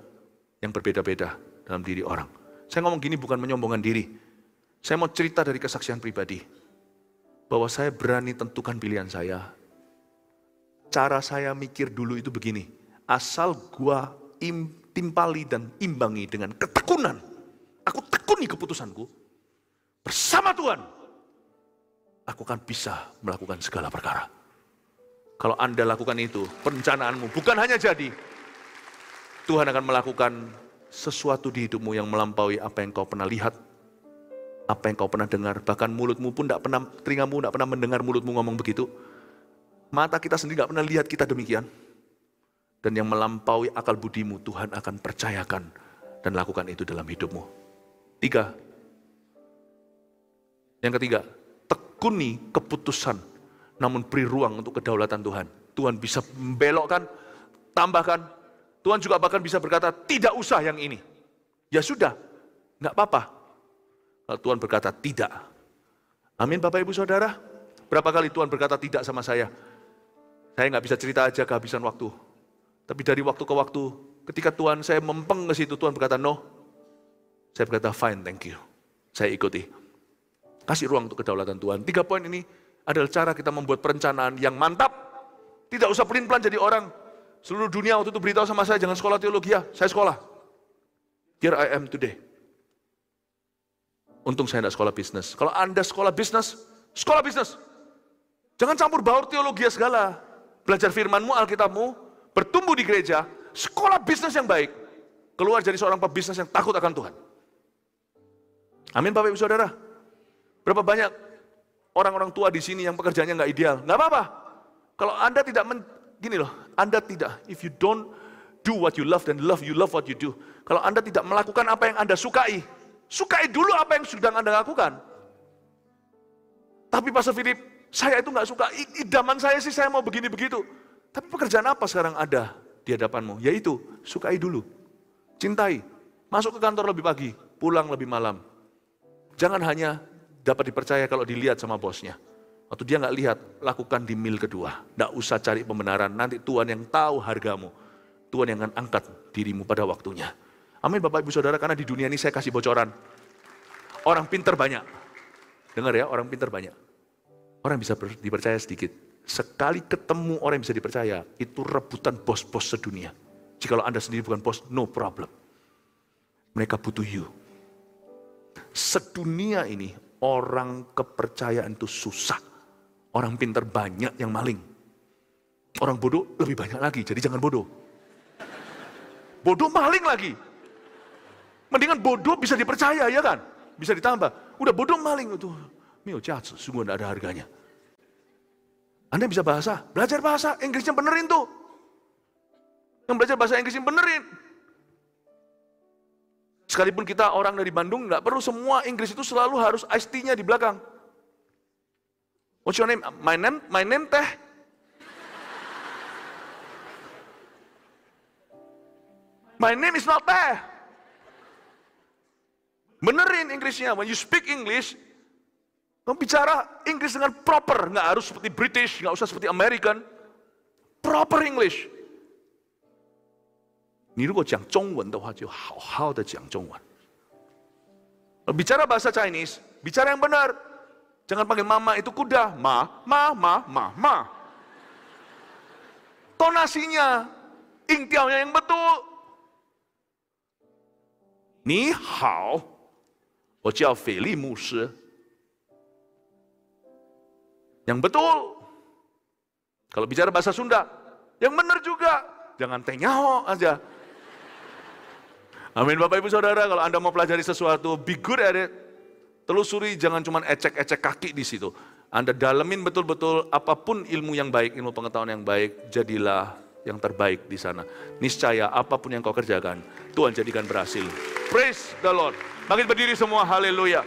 yang berbeda-beda dalam diri orang. Saya ngomong gini bukan menyombongkan diri. Saya mau cerita dari kesaksian pribadi. Bahwa saya berani tentukan pilihan saya. Cara saya mikir dulu itu begini. Asal gua timpali dan imbangi dengan ketekunan. Aku tekuni keputusanku. Bersama Tuhan. Aku akan bisa melakukan segala perkara. Kalau Anda lakukan itu, perencanaanmu bukan hanya jadi. Tuhan akan melakukan sesuatu di hidupmu yang melampaui apa yang kau pernah lihat. Apa yang kau pernah dengar. Bahkan mulutmu pun tidak pernah, telingamu tidak pernah mendengar mulutmu ngomong begitu. Mata kita sendiri tidak pernah lihat kita demikian. Dan yang melampaui akal budimu, Tuhan akan percayakan dan lakukan itu dalam hidupmu. 3. Yang ketiga, tekuni keputusan, namun beri ruang untuk kedaulatan Tuhan. Tuhan bisa membelokkan, tambahkan, Tuhan juga bahkan bisa berkata, tidak usah yang ini. Ya sudah, nggak apa-apa. Kalau Tuhan berkata tidak. Amin Bapak Ibu Saudara. Berapa kali Tuhan berkata tidak sama saya? Saya nggak bisa cerita aja kehabisan waktu. Tapi dari waktu ke waktu, ketika Tuhan saya mempeng ke situ, Tuhan berkata no. Saya berkata fine, thank you. Saya ikuti. Kasih ruang untuk kedaulatan Tuhan. 3 poin ini adalah cara kita membuat perencanaan yang mantap. Tidak usah pelin-pelan jadi orang. Seluruh dunia waktu itu beritahu sama saya, jangan sekolah teologi ya. Saya sekolah. Here I am today. Untung saya tidak sekolah bisnis. Kalau Anda sekolah bisnis, sekolah bisnis. Jangan campur baur teologi segala. Belajar firmanmu, Alkitabmu, bertumbuh di gereja, sekolah bisnis yang baik. Keluar jadi seorang pebisnis yang takut akan Tuhan. Amin Bapak Ibu Saudara. Berapa banyak orang-orang tua di sini yang pekerjaannya nggak ideal. Nggak apa-apa. Kalau Anda tidak, gini loh, Anda tidak, if you don't do what you love, then you love what you do. Kalau Anda tidak melakukan apa yang Anda sukai, sukai dulu apa yang sedang Anda lakukan. Tapi Pastor Philip, saya itu nggak suka, idaman saya sih saya mau begini begitu. Tapi pekerjaan apa sekarang ada di hadapanmu? Yaitu, sukai dulu, cintai, masuk ke kantor lebih pagi, pulang lebih malam. Jangan hanya dapat dipercaya kalau dilihat sama bosnya. Waktu dia nggak lihat, lakukan di mil kedua. Nggak usah cari pembenaran, nanti Tuhan yang tahu hargamu. Tuhan yang akan angkat dirimu pada waktunya. Amin Bapak Ibu Saudara, karena di dunia ini saya kasih bocoran. Orang pinter banyak. Dengar ya, orang pinter banyak. Orang bisa dipercaya sedikit. Sekali ketemu orang yang bisa dipercaya, itu rebutan bos-bos sedunia. Jikalau Anda sendiri bukan bos, no problem. Mereka butuh you. Sedunia ini, orang kepercayaan itu susah. Orang pinter banyak yang maling. Orang bodoh lebih banyak lagi, jadi jangan bodoh. Bodoh maling lagi. Mendingan bodoh bisa dipercaya, ya kan? Bisa ditambah. Udah bodoh maling itu. Mio jatuh, sungguh tidak ada harganya. Anda bisa bahasa, belajar bahasa, Inggrisnya benerin tuh. Yang belajar bahasa Inggrisnya benerin. Sekalipun kita orang dari Bandung, nggak perlu semua Inggris itu selalu harus IST-nya di belakang. What's your name? My name teh. My name is not teh. Benerin Inggrisnya. When you speak English, kamu bicara Inggris dengan proper, nggak harus seperti British, nggak usah seperti American. Proper English. 你如果讲中文的话，就好好的讲中文。Bicara bahasa Chinese, bicara yang benar. Jangan panggil mama itu kuda, ma. Tonasinya, ingtiaunya yang betul. 你好，我叫斐利牧师。Yang betul. Kalau bicara bahasa Sunda, yang benar juga. Jangan tenyaho aja. Amin Bapak Ibu Saudara, kalau Anda mau pelajari sesuatu, be good at it. Telusuri, jangan cuma ecek-ecek kaki di situ. Anda dalemin betul-betul apapun ilmu yang baik, ilmu pengetahuan yang baik, jadilah yang terbaik di sana. Niscaya apapun yang kau kerjakan, Tuhan jadikan berhasil. Praise the Lord. Makin berdiri semua, haleluya.